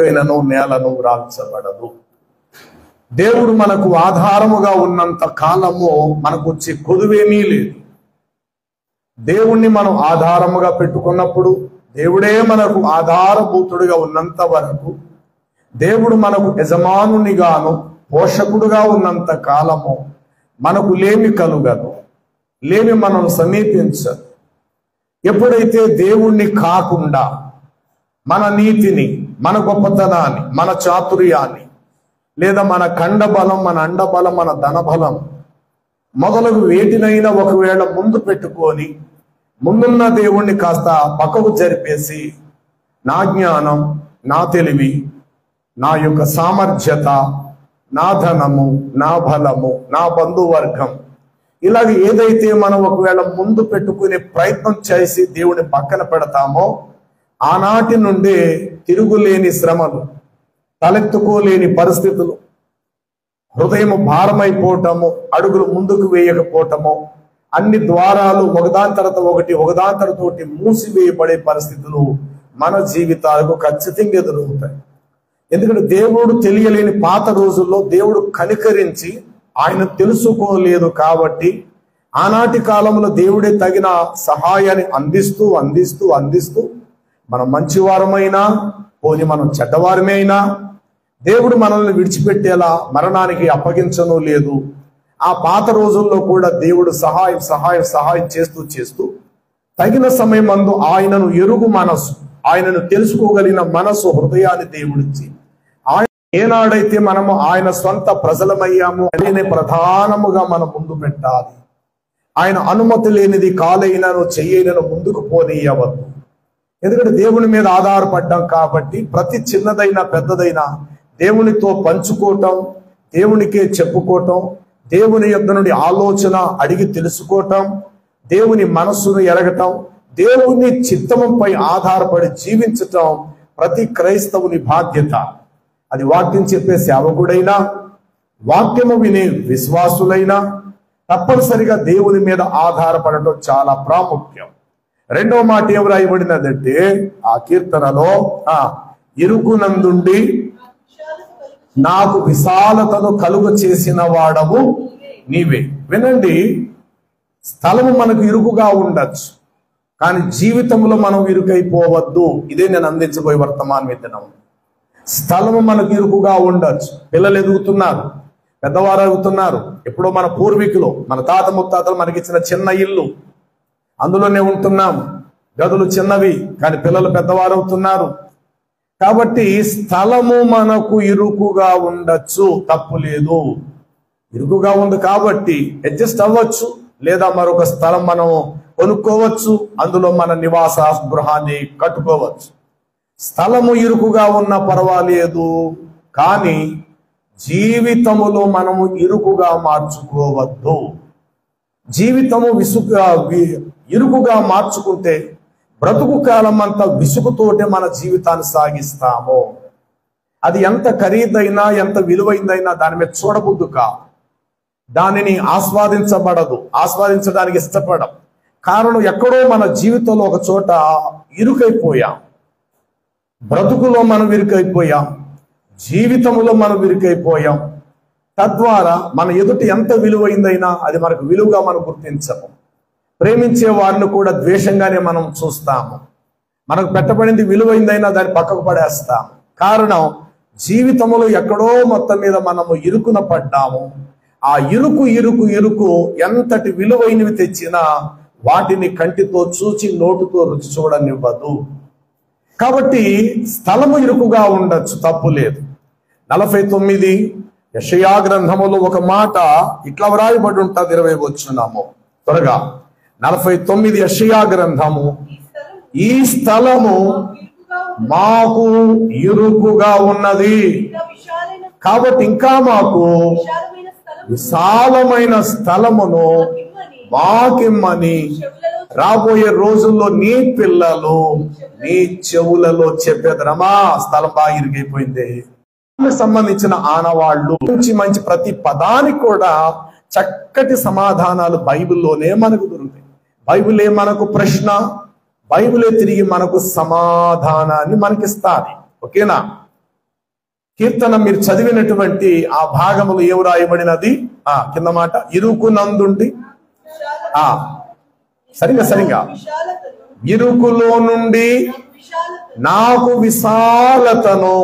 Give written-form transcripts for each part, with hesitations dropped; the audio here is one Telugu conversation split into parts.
అయినను నేలను వ్రాల్చబడదు. దేవుడు మనకు ఆధారముగా ఉన్నంత కాలము మనకు వచ్చే కొదువేమీ లేదు. దేవుణ్ణి మనం ఆధారముగా పెట్టుకున్నప్పుడు, దేవుడే మనకు ఆధారభూతుడిగా ఉన్నంత వరకు, దేవుడు మనకు యజమానునిగాను పోషకుడుగా ఉన్నంత కాలము మనకు లేమి కలుగదు, లేమి మనం సమీపించదు. ఎప్పుడైతే దేవుణ్ణి కాకుండా మన నీతిని, మన గొప్పతనాన్ని, మన చాతుర్యాన్ని, లేదా మన కండబలం, మన అండబలం, మన ధనబలం మొదలగు వేటినైనా ఒకవేళ ముందు పెట్టుకొని ముందున్న దేవుణ్ణి కాస్త పక్కకు జరిపేసి నా జ్ఞానం, నా తెలివి, నా యొక్క సామర్థ్యత, నా ధనము, నా బలము, నా బంధువర్గం, ఇలాగ ఏదైతే మనం ఒకవేళ ముందు పెట్టుకునే ప్రయత్నం చేసి దేవుని పక్కన పెడతామో ఆనాటి నుండే తిరుగులేని శ్రమలు, తలెత్తుకోలేని పరిస్థితులు, హృదయం భారమైపోవటము, అడుగులు ముందుకు వేయకపోవటము, అన్ని ద్వారాలు ఒకదాని తర్వాత ఒకటి మూసివేయబడే పరిస్థితులు మన జీవితాలకు ఖచ్చితంగా ఎదురవుతాయి. ఎందుకంటే దేవుడు తెలియలేని పాత రోజుల్లో దేవుడు కనికరించి ఆయన తెలుసుకోలేదు కాబట్టి ఆనాటి కాలంలో దేవుడే తగిన సహాయాన్ని అందిస్తూ అందిస్తూ అందిస్తూ మనం మంచివారమైనా పోని మనం చెడ్డవారమే అయినా దేవుడు మనల్ని విడిచిపెట్టేలా మరణానికి అప్పగించను లేదు. ఆ పాత రోజుల్లో కూడా దేవుడు సహాయం చేస్తూ తగిన సమయం అందు ఆయనను ఎరుగు మనసు, ఆయనను తెలుసుకోగలిగిన మనసు, హృదయాన్ని దేవుడిచ్చి ఆయన ఏనాడైతే మనము ఆయన స్వంత ప్రజలమయ్యామో ఆయనే ప్రధానముగా మనం ముందు పెట్టాలి. ఆయన అనుమతి లేనిది కాలైనను చెయ్యైనను ముందుకు పోనీయవద్దు. ఎందుకంటే దేవుని మీద ఆధారపడ్డాం కాబట్టి ప్రతి చిన్నదైనా పెద్దదైనా దేవునితో పంచుకోవటం, దేవునికే చెప్పుకోవటం, దేవుని యొద్ద నుండి ఆలోచన అడిగి తెలుసుకోవటం, దేవుని మనస్సును ఎరగటం, దేవుని చిత్తముపై ఆధారపడి జీవించటం ప్రతి క్రైస్తవుని బాధ్యత. అది వాక్యం చెప్పే సేవకుడైనా, వాక్యము వినే విశ్వాసులైనా తప్పనిసరిగా దేవుని మీద ఆధారపడటం చాలా ప్రాముఖ్యం. రెండవ మాట ఏం రాయబడినదంటే ఆ కీర్తనలో, ఇరుకునందుండి నాకు విశాలతను కలుగ చేసిన వాడవు నీవే. వినండి, స్థలము మనకు ఇరుకుగా ఉండొచ్చు, కానీ జీవితంలో మనం ఇరుకైపోవద్దు. ఇదే నేను అందించబోయే వర్తమాన విత్తనం. స్థలము మనకు ఇరుకుగా ఉండొచ్చు. పిల్లలు ఎదుగుతున్నారు, పెద్దవారు అవుతున్నారు. ఎప్పుడో మన పూర్వీకులు, మన తాత ముత్తాతలు మనకిచ్చిన చిన్న ఇల్లు, అందులోనే ఉంటున్నాం. గదులు చిన్నవి, కానీ పిల్లలు పెద్దవారు అవుతున్నారు. కాబట్టి స్థలము మనకు ఇరుకుగా ఉండొచ్చు, తప్పు లేదు. ఇరుకుగా ఉంది కాబట్టి అడ్జస్ట్ అవ్వచ్చు, లేదా మరొక స్థలం మనం కొనుక్కోవచ్చు, అందులో మన నివాస గృహాన్ని కట్టుకోవచ్చు. స్థలము ఇరుకుగా ఉన్నా పర్వాలేదు, కానీ జీవితములో మనము ఇరుకుగా మార్చుకోవద్దు. జీవితము ఇరుకుగా మార్చుకుంటే బ్రతుకు కాలం అంతా విసుగుతోటే మన జీవితాన్ని సాగిస్తాము. అది ఎంత ఖరీదైనా, ఎంత విలువైందైనా దాని మీద చూడబుద్దు కాదు, దానిని ఆస్వాదించడానికి ఇష్టపడం. కారణం ఎక్కడో మన జీవితంలో ఒక చోట ఇరుకైపోయాం. బ్రతుకులో మనం ఇరుకైపోయాం, జీవితంలో మనం ఇరుకైపోయాం. తద్వారా మన ఎదుటి ఎంత విలువైందైనా అది మనకు విలువగా మనం గుర్తించము. ప్రేమించే వారిని కూడా ద్వేషంగానే మనం చూస్తాము. మనకు పెట్టబడింది విలువైందైనా దాన్ని పక్కకు పడేస్తాము. కారణం జీవితంలో ఎక్కడో మొత్తం మీద మనము ఇరుకున పడ్డాము. ఆ ఇరుకు ఎంతటి విలువైనవి తెచ్చినా వాటిని కంటితో చూచి నోటుతో రుచి చూడనివ్వదు. కాబట్టి స్థలము ఇరుకుగా ఉండొచ్చు, తప్పు లేదు. 49 యెషయా గ్రంథములో ఒక మాట ఇట్లా వ్రాయబడి ఉంటుంది, 20 వచనము త్వరగా. 49 యెషయా గ్రంథము, ఈ స్థలము మాకు ఇరుకుగా ఉన్నది కాబట్టి ఇంకా మాకు విశాలమైన స్థలమును మాకిమ్మని రాబోయే రోజుల్లో నీ పిల్లలు నీ చెవులలో చెప్పేదరమా. స్థలం బాగా ఇరిగైపోయింది. సంబంధించిన ఆనవాళ్లు మంచి ప్రతి పదానికి కూడా చక్కటి సమాధానాలు బైబిల్లోనే మనకు దొరుకుతాయి. బైబిలే మనకు ప్రశ్న, బైబిలే తిరిగి మనకు సమాధానాన్ని మనకిస్తాది. ఓకేనా? కీర్తన మీరు చదివినటువంటి ఆ భాగములు ఏం రాయబడినది? కింద మాట, ఇరుకునందుండి సరిగా ఇరుకులో నుండి నాకు విశాలతను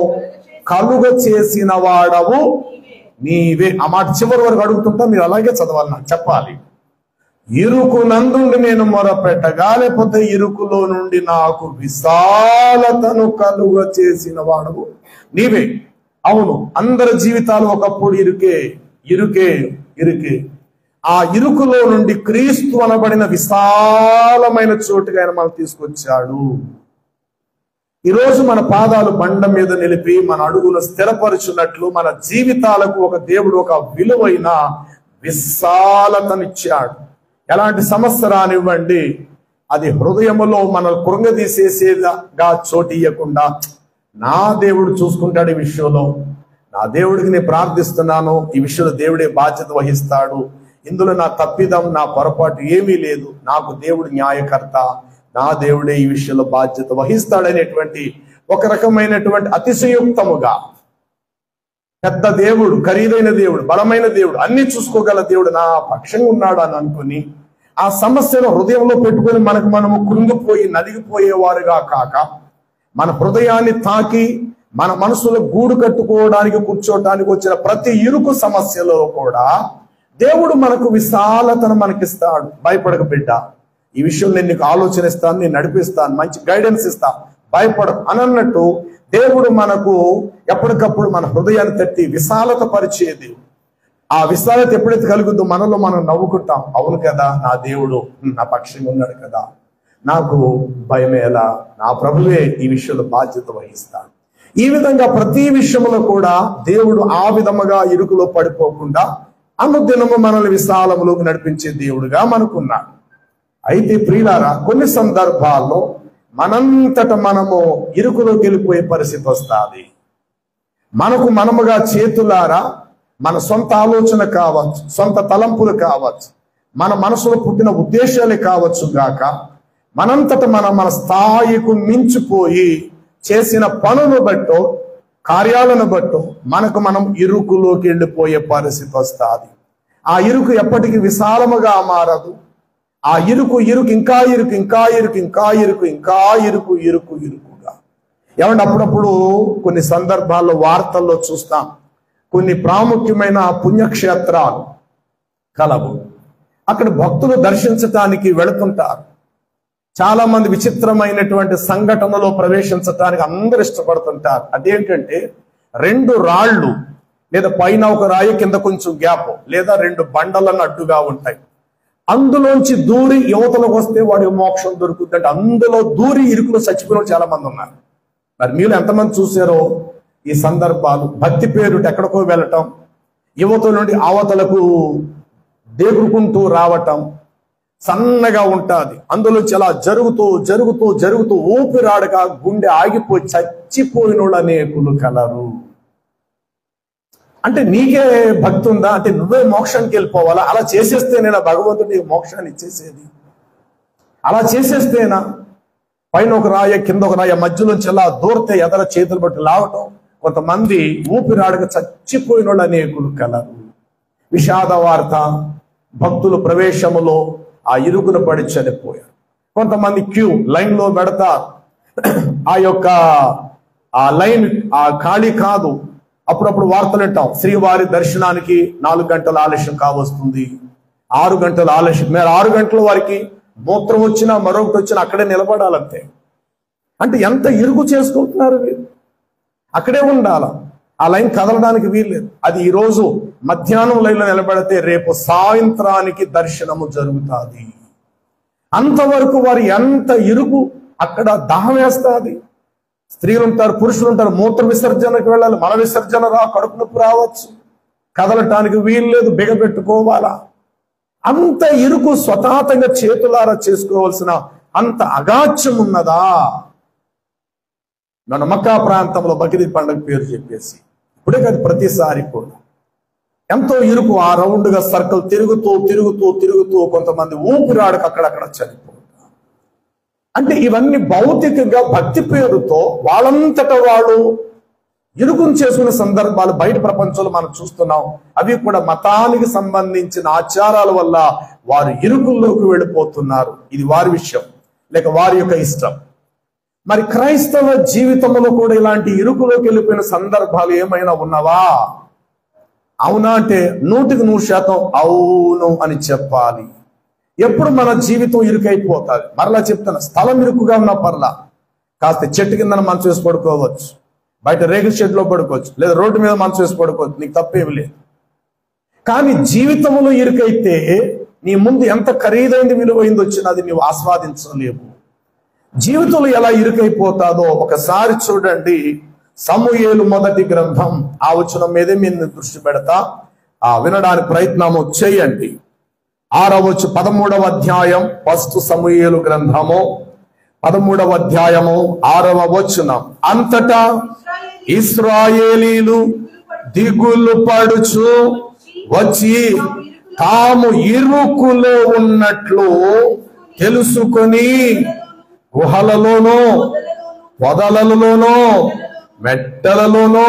కలుగ చేసిన వాడవు నీవే. ఆ మాట చివరి వరకు అడుగుతుంటా, మీరు అలాగే చదవాలి, నాకు చెప్పాలి. ఇరుకునందుండి నేను మొరపెట్టగా, లేకపోతే ఇరుకులో నుండి నాకు విశాలతను కలుగ చేసిన వాడవు నీవే. అవును, అందరి జీవితాలు ఒకప్పుడు ఇరుకే ఇరుకే ఇరుకే. ఆ ఇరుకులో నుండి క్రీస్తు అనబడిన విశాలమైన చోటుగా ఆయన మనం తీసుకొచ్చాడు. ఈరోజు మన పాదాలు బండ మీద నిలిపి మన అడుగును స్థిరపరుచున్నట్లు మన జీవితాలకు ఒక దేవుడు ఒక విలువైన విశాలతనిచ్చాడు. ఎలాంటి సమస్య రానివ్వండి, అది హృదయములో మన కృంగదీసేసేగా చోటు ఇయ్యకుండా నా దేవుడు చూసుకుంటాడు. ఈ విషయంలో నా దేవుడికి నేను ప్రార్థిస్తున్నాను, ఈ విషయంలో దేవుడే బాధ్యత వహిస్తాడు, ఇందులో నా తప్పిదం నా పొరపాటు ఏమీ లేదు, నాకు దేవుడు న్యాయకర్త, నా దేవుడే ఈ విషయంలో బాధ్యత వహిస్తాడనేటువంటి ఒక రకమైనటువంటి అతిశయోక్తముగా, పెద్ద దేవుడు, ఖరీదైన దేవుడు, బలమైన దేవుడు, అన్ని చూసుకోగల దేవుడు నా పక్షంగా ఉన్నాడు అని అనుకుని ఆ సమస్యను హృదయంలో పెట్టుకొని మనము కృంగిపోయి నలిగిపోయేవారుగా కాక, మన హృదయాన్ని తాకి మన మనసులో గూడు కట్టుకోవడానికి కూర్చోవడానికి వచ్చిన ప్రతి ఇరుకు సమస్యలో కూడా దేవుడు మనకు విశాలతను మనకిస్తాడు. భయపడక బిడ్డ, ఈ విషయం నేను నీకు ఆలోచన ఇస్తాను, నేను నడిపిస్తాను, మంచి గైడెన్స్ ఇస్తాను, భయపడ అన్నట్టు దేవుడు మనకు ఎప్పటికప్పుడు మన హృదయాన్ని తట్టి విశాలత పరిచేది. ఆ విశాలత ఎప్పుడైతే కలుగుతుందో మనలో మనం నవ్వుకుంటాం, అవును కదా నా దేవుడు నా పక్షంగా ఉన్నాడు కదా, నాకు భయమేలా, నా ప్రభువే ఈ విషయంలో బాధ్యత వహిస్తాడు. ఈ విధంగా ప్రతి విషయంలో కూడా దేవుడు ఆ విధముగా ఇరుకులో పడిపోకుండా అనుదినము మనల్ని విశాలములోకి నడిపించే దేవుడుగా మనకున్నాడు. అయితే ప్రియులారా, కొన్ని సందర్భాల్లో మనంతట మనము ఇరుకులోకి వెళ్ళిపోయే పరిస్థితి వస్తుంది. మనముగా చేతులారా మన సొంత ఆలోచన కావచ్చు, సొంత తలంపులు కావచ్చు, మన మనసులో పుట్టిన ఉద్దేశాలే కావచ్చు గాక, మనంతట మన స్థాయికు మించిపోయి చేసిన పనులు బట్టో కార్యాలను బట్టో మనం ఇరుకులోకి వెళ్ళిపోయే పరిస్థితి వస్తుంది. ఆ ఇరుకు ఎప్పటికీ విశాలముగా మారదు. ఆ ఇరుకు ఇంకా ఇరుకు ఇంకా ఇరుకు ఇంకా ఇరుకు ఇంకా ఇరుకుగా. ఏమంటే అప్పుడప్పుడు కొన్ని సందర్భాల్లో వార్తల్లో చూస్తాం, కొన్ని ప్రాముఖ్యమైన పుణ్యక్షేత్రాలు కలవు, అక్కడ భక్తులు దర్శించటానికి వెళుతుంటారు. చాలా మంది విచిత్రమైనటువంటి సంఘటనలో ప్రవేశించటానికి అందరూ ఇష్టపడుతుంటారు. అదేంటంటే, 2 రాళ్ళు లేదా పైన ఒక రాయి కింద కొంచెం గ్యాప్ లేదా 2 బండలను అడ్డుగా ఉంటాయి. అందులోంచి దూరి యువతలకు వస్తే వాడికి మోక్షం దొరుకుతుంది అంటే అందులో దూరి ఇరుకులో చచ్చిపోయిన చాలా మంది ఉన్నారు. మరి మీరు ఎంతమంది చూసారో ఈ సందర్భాలు? భక్తి పేరుట ఎక్కడికో వెళ్ళటం, యువతల నుండి అవతలకు దేగుకుంటూ రావటం, సన్నగా ఉంటుంది, అందులోంచి అలా జరుగుతూ జరుగుతూ జరుగుతూ ఊపిరాడక గుండె ఆగిపోయి చచ్చిపోయినోళ్ళు అనేకులు కలరు. అంటే నీకే భక్తి ఉందా? అంటే నువ్వే మోక్షానికి వెళ్ళిపోవాలా? అలా చేసేస్తేనేనా భగవంతుడు నీకు మోక్షాన్ని ఇచ్చేసేది? అలా చేసేస్తేనా? పైన ఒక రాయ కింద ఒక రాయ మధ్యలోంచి అలా దూరితే ఎదర చేతులు బట్టి లావటం, కొంతమంది ఊపిరాడక చచ్చిపోయిన వాళ్ళు అనేకులు కలరు. విషాద వార్త, భక్తులు ప్రవేశములో ఆ ఇరుకును పడి చనిపోయారు. కొంతమంది లైన్ లో పెడతారు, ఆ లైన్ ఖాళీ కాదు. అప్పుడప్పుడు వార్తలు వింటాం, శ్రీవారి దర్శనానికి 4 గంటల ఆలస్యం కావస్తుంది, 6 గంటల ఆలస్యం. మీరు 6 గంటల వారికి మూత్రం వచ్చినా మరొకటి వచ్చినా అక్కడే నిలబడాలంతే. అంటే ఎంత ఇరుకు చేసుకుంటున్నారు మీరు? అక్కడే ఉండాల, ఆ లైన్ కదలడానికి వీల్లేదు. అది ఈరోజు మధ్యాహ్నం లైన్లో నిలబడితే రేపు సాయంత్రానికి దర్శనము జరుగుతుంది. అంతవరకు వారు ఎంత ఇరుకు, అక్కడ దాహం వేస్తుంది. స్త్రీలు ఉంటారు, పురుషులు ఉంటారు, మూత్ర విసర్జనకు వెళ్ళాలి, మల విసర్జన కడుపు నొప్పి రావచ్చు, కదలటానికి వీలు లేదు, బిగబెట్టుకోవాలా. అంత ఇరుకు స్వతాతంగా చేతులారా చేసుకోవాల్సిన అంత అగాధ్యం ఉన్నదా? మన మక్కా ప్రాంతంలో బక్రీద్ పండుగ పేరు చెప్పేసి ఇప్పుడే కాదు, ప్రతిసారి కూడా ఎంతో ఇరుకు, ఆ రౌండ్గా సర్కిల్ తిరుగుతూ తిరుగుతూ తిరుగుతూ కొంతమంది ఊపిరాడక అక్కడక్కడ చనిపోతారు. అంటే ఇవన్నీ భౌతికంగా భక్తి పేరుతో వాళ్ళంతట వాళ్ళు ఇరుకును చేసుకునే సందర్భాలు బయట ప్రపంచంలో మనం చూస్తున్నాం. అవి కూడా మతానికి సంబంధించిన ఆచారాల వల్ల వారు ఇరుకుల్లోకి వెళ్ళిపోతున్నారు. ఇది వారి విషయం, లేక వారి యొక్క ఇష్టం. మరి క్రైస్తవ జీవితంలో కూడా ఇలాంటి ఇరుకులోకి వెళ్ళిపోయిన సందర్భాలు ఏమైనా ఉన్నవా? అవునా అంటే 100% అవును అని చెప్పాలి. ఎప్పుడు మన జీవితం ఇరుకైపోతుంది? మరలా చెప్తాను, స్థలం ఇరుకుగా ఉన్న పర్లా, కాస్త చెట్టు కింద మంచం వేసి పడుకోవచ్చు, బయట రేగుల షెడ్లో పడుకోవచ్చు, లేదా రోడ్డు మీద మంచం వేసి పడుకోవచ్చు, నీకు తప్పేమి లేదు. కానీ జీవితంలో ఇరుకైతే నీ ముందు ఎంత ఖరీదైంది విలువైంది వచ్చినది నీవు ఆస్వాదించలేవు. జీవితంలో ఎలా ఇరుకైపోతాదో ఒకసారి చూడండి. సమూయేలు మొదటి గ్రంథం ఆ వచనం మీదే మీరు దృష్టి పెడతా, వినడానికి ప్రయత్నము చేయండి. 13వ అధ్యాయం 1 సమూయేలు గ్రంథము 13వ అధ్యాయము 6వ వచనం. అంతటా ఇశ్రాయేలీలు దిగులు పడుచు వచ్చి తాము ఇరుకులో ఉన్నట్లు తెలుసుకొని గుహలలోనూ పొదలలోనూ మెట్టలలోనూ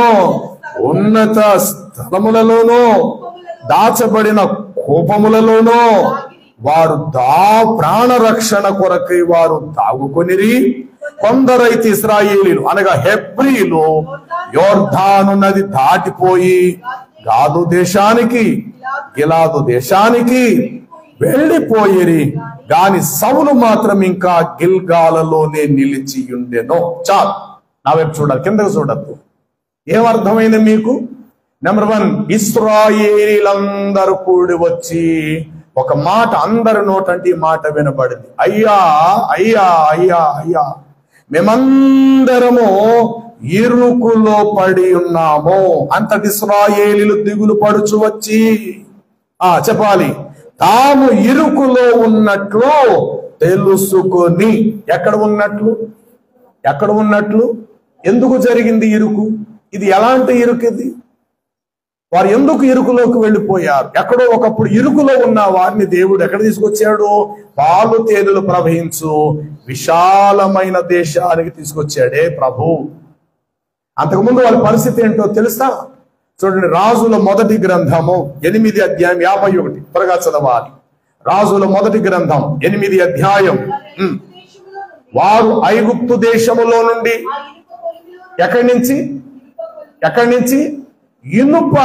ఉన్నత స్థలములలోనూ దాచబడిన కూపములలోనూ వారు ప్రాణరక్షణ కొరకై వారు దాగుకొనిరి. కొందరైతే ఇశ్రాయేలీలు అనగా హెబ్రీలు యోర్దాను నది దాటిపోయి గాదు దేశానికి గిలాదు దేశానికి వెళ్ళిపోయిరి. గాని సౌలు మాత్రం ఇంకా గిల్గాలలోనే నిలిచి ఉండెను. చాలు, నా వైపు చూడాలి, కిందకు చూడద్దు. ఏమర్థమైంది మీకు? నెంబర్ 1, ఇశ్రాయేలీలందరూ కూడి వచ్చి ఒక మాట, అందరి నోటంటే మాట వినబడింది. అయ్యా అయ్యా అయ్యా అయ్యా, మేమందరము ఇరుకులో పడి ఉన్నాము. అంతటి ఇశ్రాయేలీలు దిగులు పడుచు వచ్చి చెప్పాలి, తాము ఇరుకులో ఉన్నట్లు తెలుసుకొని. ఎక్కడ ఉన్నట్లు? ఎందుకు జరిగింది ఇరుకు? ఇది ఎలాంటి ఇరుకు? ఇది వారు ఎందుకు ఇరుకులోకి వెళ్ళిపోయారు? ఎక్కడో ఒకప్పుడు ఇరుకులో ఉన్న వారిని దేవుడు ఎక్కడ తీసుకొచ్చాడు? పాలు తేనెలు ప్రవహించు విశాలమైన దేశానికి తీసుకొచ్చాడే ప్రభు. అంతకుముందు వాళ్ళ పరిస్థితి ఏంటో తెలుసా? చూడండి, రాజుల మొదటి గ్రంథము 8వ అధ్యాయం 51. త్వరగా చదవాలి. రాజుల మొదటి గ్రంథం 8వ అధ్యాయం. వారు ఐగుప్తు దేశములో నుండి ఎక్కడి నుంచి ఇనుప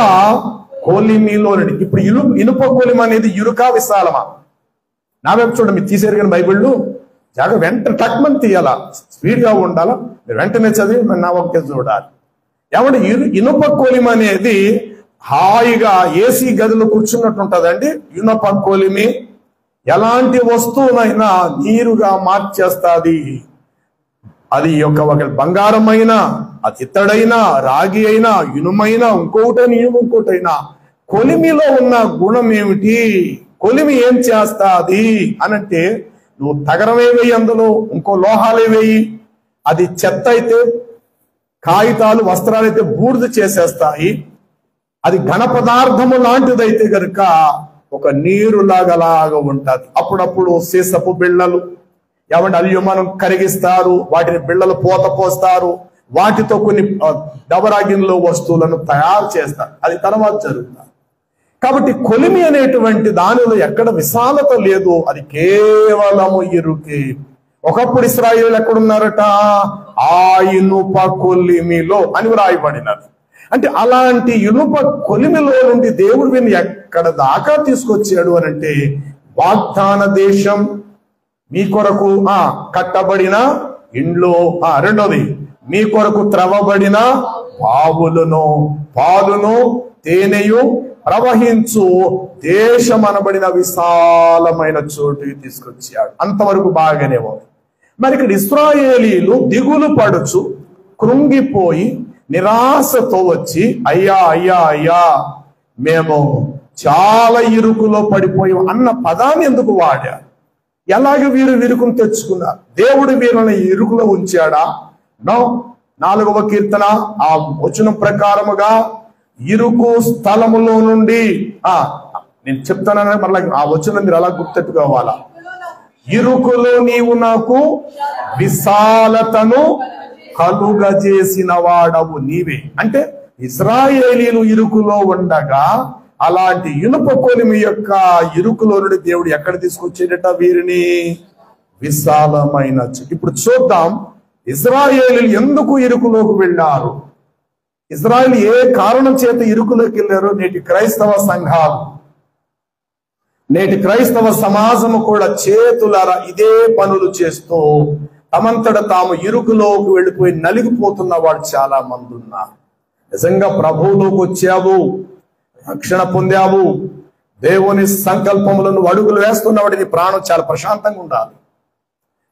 కొలిమిలో నుండి. ఇప్పుడు ఇనుప కొలిమి అనేది ఇరుకా విశాలమా? నా వైపు చూడండి, మీరు తీసేరు కానీ బైబిళ్ళు జాగ్రత్త, వెంట టక్మని తీయాలా, స్పీడ్గా ఉండాలా, మీరు వెంటనే చదివి నా ఒకే చూడాలి. ఏమంటే ఇనుప కొలిమి అనేది హాయిగా ఏసీ గదిలో కూర్చున్నట్టు ఉంటుందండి. ఇనుప కొలిమి ఎలాంటి వస్తువునైనా నీరుగా మార్చేస్తుంది. అది ఒక బంగారం అయినా, అది ఇత్తడైనా, రాగి అయినా, ఇనుమైనా, ఇంకోటైనా కొలిమిలో ఉన్న గుణం ఏమిటి? కొలిమి ఏం చేస్తాది అనంటే, నువ్వు తగరమే వేయి, అందులో ఇంకో లోహాలే వేయి, అది చెత్త అయితే, కాగితాలు వస్త్రాలు అయితే బూడిద చేసేస్తాయి. అది ఘన పదార్థము లాంటిదైతే గనుక ఒక నీరులాగా ఉంటుంది. అప్పుడప్పుడు సీసపు బిళ్ళలు, ఏమంటే అల్యూమినియం కరిగిస్తారు, వాటిని బిళ్ళలు పోస్తారు, వాటితో కొన్ని డబరాగిన్లో వస్తువులను తయారు చేస్తారు. అది తర్వాత జరుగుతుంది. కాబట్టి కొలిమి అనేటువంటి దానిలో ఎక్కడ విశాలత లేదు, అది కేవలము ఇరుకే. ఒకప్పుడు ఇశ్రాయేలు ఎక్కడున్నారట? ఆ ఇనుప కొలిమిలో అని వ్రాయబడినది. అంటే అలాంటి ఇనుప కొలిమిలో నుండి దేవుడు వీరిని ఎక్కడ దాకా తీసుకొచ్చాడు అని అంటే, వాగ్దాన దేశం, మీ కొరకు కట్టబడిన ఇండ్లు, రెండోది మీ కొరకు త్రవ్వబడిన పాలును తేనెయు ప్రవహించు దేశం అనబడిన విశాలమైన చోటుకి తీసుకొచ్చాడు. అంతవరకు బాగానే ఉంది. మరి ఇక్కడ ఇశ్రాయేలీలు దిగులు పడుచు కృంగిపోయి నిరాశతో వచ్చి, అయ్యా అయ్యా అయ్యా, మేము చాలా ఇరుకులో పడిపోయాం అన్న పదాన్ని ఎందుకు వాడారు? ఎలాగ వీరు ఇరుకును తెచ్చుకున్నారు? దేవుడు వీరిని ఇరుకులో ఉంచాడా? నో. 4వ కీర్తన ఆ వచనం ప్రకారముగా ఇరుకు స్థలములో నుండి, నేను చెప్తానని మళ్ళీ ఆ వచనం మీరు అలా గుర్తెట్టుకోవాలా. ఇరుకులో నీవు నాకు విశాలతను కలుగజేసిన వాడవు నీవే. అంటే ఇశ్రాయేలీలు ఇరుకులో ఉండగా అలాంటి ఇనుప కొలిమి యొక్క ఇరుకులో నుండి దేవుడు ఎక్కడ తీసుకొచ్చేటట వీరిని? విశాలమైన. ఇప్పుడు చూద్దాం ఇశ్రాయేలీలు ఎందుకు ఇరుకులోకి వెళ్ళారు, ఇశ్రాయేలు ఏ కారణం చేత ఇరుకులోకి వెళ్ళారు. నేటి క్రైస్తవ సంఘాలు, నేటి క్రైస్తవ సమాజము కూడా చేతులారా ఇదే పనులు చేస్తూ తమంతట తాము ఇరుకులోకి వెళ్ళిపోయి నలిగిపోతున్న వాడు చాలా మంది ఉన్నారు. నిజంగా ప్రభువులోకి వచ్చావు, రక్షణ పొందావు, దేవుని సంకల్పములను అడుగులు వేస్తున్నవాడి నీ ప్రాణం చాలా ప్రశాంతంగా ఉండాలి.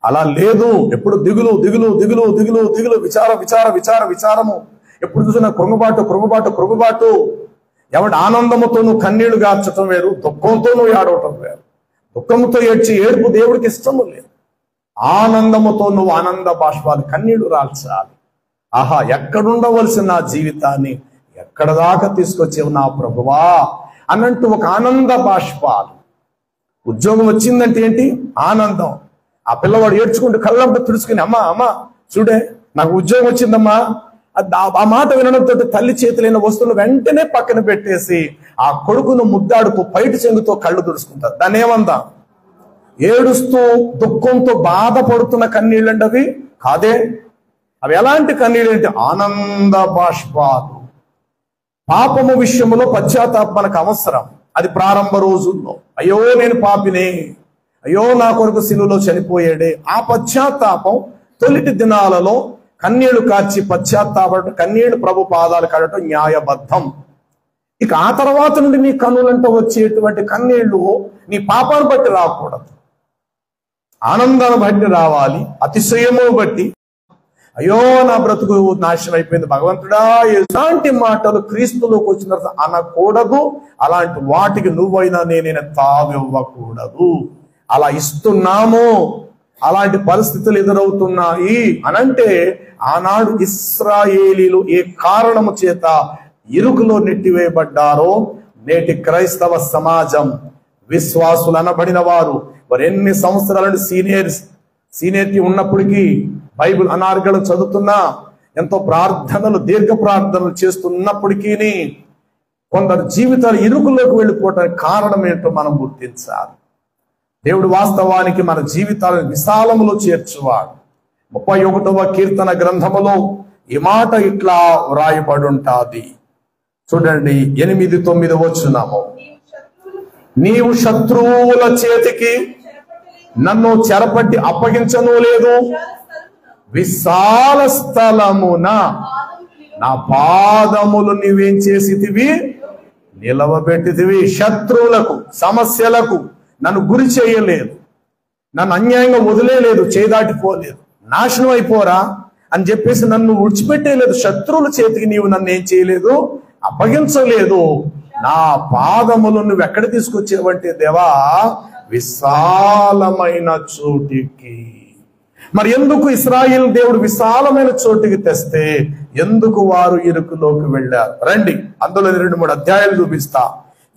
అలా లేదు, ఎప్పుడు దిగులు దిగులు దిగులు దిగులు దిగులు, విచారము, ఎప్పుడు చూసినా కృంగుబాటు. ఎవడి ఆనందముతో నువ్వు కన్నీళ్లు గార్చటం వేరు, దుఃఖంతో నువ్వు ఏడవటం వేరు. దుఃఖంతో ఏడుపు దేవుడికి ఇష్టము లేదు. ఆనందముతో నువ్వు ఆనంద బాష్పాలు కన్నీళ్లు రాల్చాలి. ఆహా, ఎక్కడుండవలసిన నా జీవితాన్ని ఎక్కడ దాకా తీసుకొచ్చేవు నా ప్రభువా అనంటూ ఒక ఆనంద బాష్పాలు. ఉద్యోగం వచ్చిందంటే ఏంటి? ఆనందం. ఆ పిల్లవాడు ఏడ్చుకుంటూ కళ్ళంట తుడుచుకుని అమ్మా చూడే నాకు ఉద్యోగం వచ్చిందమ్మా, ఆ మాట వినడంతో తల్లి చేతులైన వస్తువులు వెంటనే పక్కన పెట్టేసి ఆ కొడుకును ముద్దాడుతూ పైటి చెంగుతో కళ్ళు తుడుచుకుంటారు. దాన్ని ఏమందా? ఏడుస్తూ దుఃఖంతో బాధపడుతున్న కన్నీళ్ళండి అవి కాదే. అవి ఎలాంటి కన్నీళ్ళు అంటే ఆనంద బాష్పాలు. పాపము విషయంలో పశ్చాత్తాపం మనకు అవసరం. అది ప్రారంభ రోజుల్లో అయ్యో నేను పాపినే, అయ్యో నా కొరకు సిలువలో చనిపోయాడే, ఆ పశ్చాత్తాపం తొలిటి దినాలలో కన్నీళ్లు కార్చి పశ్చాత్తాపడటం, కన్నీళ్లు ప్రభు పాదాలు కడటం న్యాయబద్ధం. ఇక ఆ తర్వాత నుండి నీ కన్నులంట వచ్చేటువంటి కన్నీళ్లు నీ పాపాన్ని బట్టి రాకూడదు, ఆనందాన్ని బట్టి రావాలి, అతిశయము బట్టి. అయ్యో నా బ్రతుకు నాశనం అయిపోయింది భగవంతుడా, ఎలాంటి మాటలు క్రీస్తులోకి వచ్చిన తర్వాత అనకూడదు. అలాంటి వాటికి నువ్వైనా నేనైనా తావివ్వకూడదు. అలా ఇస్తున్నాము, అలాంటి పరిస్థితులు ఎదురవుతున్నాయి అనంటే ఆనాడు ఇశ్రాయేలీలు ఏ కారణము చేత ఇరుకులో నెట్టివేయబడ్డారో నేటి క్రైస్తవ సమాజం, విశ్వాసులు అనబడిన వారు మరి ఎన్ని సంవత్సరాల నుండి సీనియర్టీ ఉన్నప్పటికీ బైబిల్ అనార్గలు చదువుతున్నా, ఎంతో ప్రార్థనలు దీర్ఘ ప్రార్థనలు చేస్తున్నప్పటికీ కొందరు జీవితాలు ఇరుకులోకి వెళ్ళిపోవటానికి కారణం ఏంటో మనం గుర్తించాలి. దేవుడు వాస్తవానికి మన జీవితాలను విశాలములో చేర్చువాడు. 31వ కీర్తన గ్రంథములో ఈ మాట ఇట్లా వ్రాయబడి ఉంటాది. చూడండి 8-9 వచనము. నీవు శత్రువుల చేతికి నన్ను చెరపట్టి అప్పగించను లేదు, విశాల స్థలమున నా పాదములు నీవేం చేసితివి? నిలవబెట్టితివి. శత్రువులకు, సమస్యలకు నన్ను గురి చేయలేదు, నన్ను అన్యాయంగా వదిలేలేదు, చేదాటిపోలేదు, నాశనం అయిపోరా అని చెప్పేసి నన్ను విడిచిపెట్టేయలేదు. శత్రువుల చేతికి నీవు నన్ను ఏం చేయలేదు, అప్పగించలేదు. నా పాదములు నువ్వు ఎక్కడ తీసుకొచ్చేవంటే దేవా, విశాలమైన చోటికి. మరి ఎందుకు ఇశ్రాయేలు దేవుడు విశాలమైన చోటికి తెస్తే ఎందుకు వారు ఇరుకులోకి వెళ్ళారు? రండి, అందులో 2-3 అధ్యాయాలు చూపిస్తా.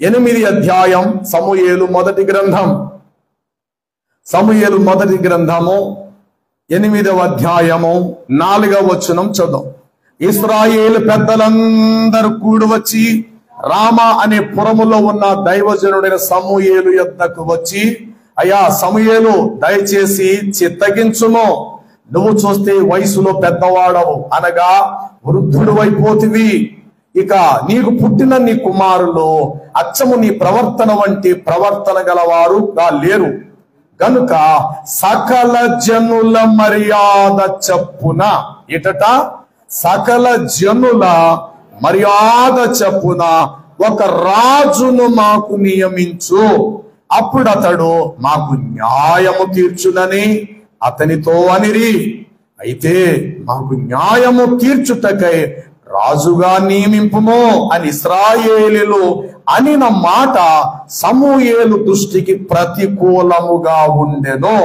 8వ అధ్యాయం సమూయేలు మొదటి గ్రంథం, సమూయేలు మొదటి గ్రంథము 8వ అధ్యాయము 4వ వచనం చదువు. ఇశ్రాయేలు పెద్దలందరూ కూడి వచ్చి రామా అనే పురములో ఉన్న దైవజనుడైన సమూయేలు యొద్దకు వచ్చి, అయ్యా సమూయేలు, దయచేసి చిత్తగించుము, నువ్వు చూస్తే వయసులో పెద్దవాడవు, అనగా వృద్ధుడు అయిపోతివి. ఇక నీకు పుట్టిన నీ కుమారులు అచ్చము నీ ప్రవర్తన వంటి ప్రవర్తన గలవారుగా లేరు గనుక సకల జనుల మర్యాద చప్పున, ఇటట సకల జనుల మర్యాద చప్పున ఒక రాజును మాకు నియమించు, అప్పుడు అతడు మాకు న్యాయము తీర్చునని అతనితో అనిరి. అయితే మాకు న్యాయము తీర్చుటకై రాజుగా నియమింపుము అని ఇశ్రాయేలీలు అనిన మాట సమూయేలు దృష్టికి ప్రతికూలముగా ఉండెను.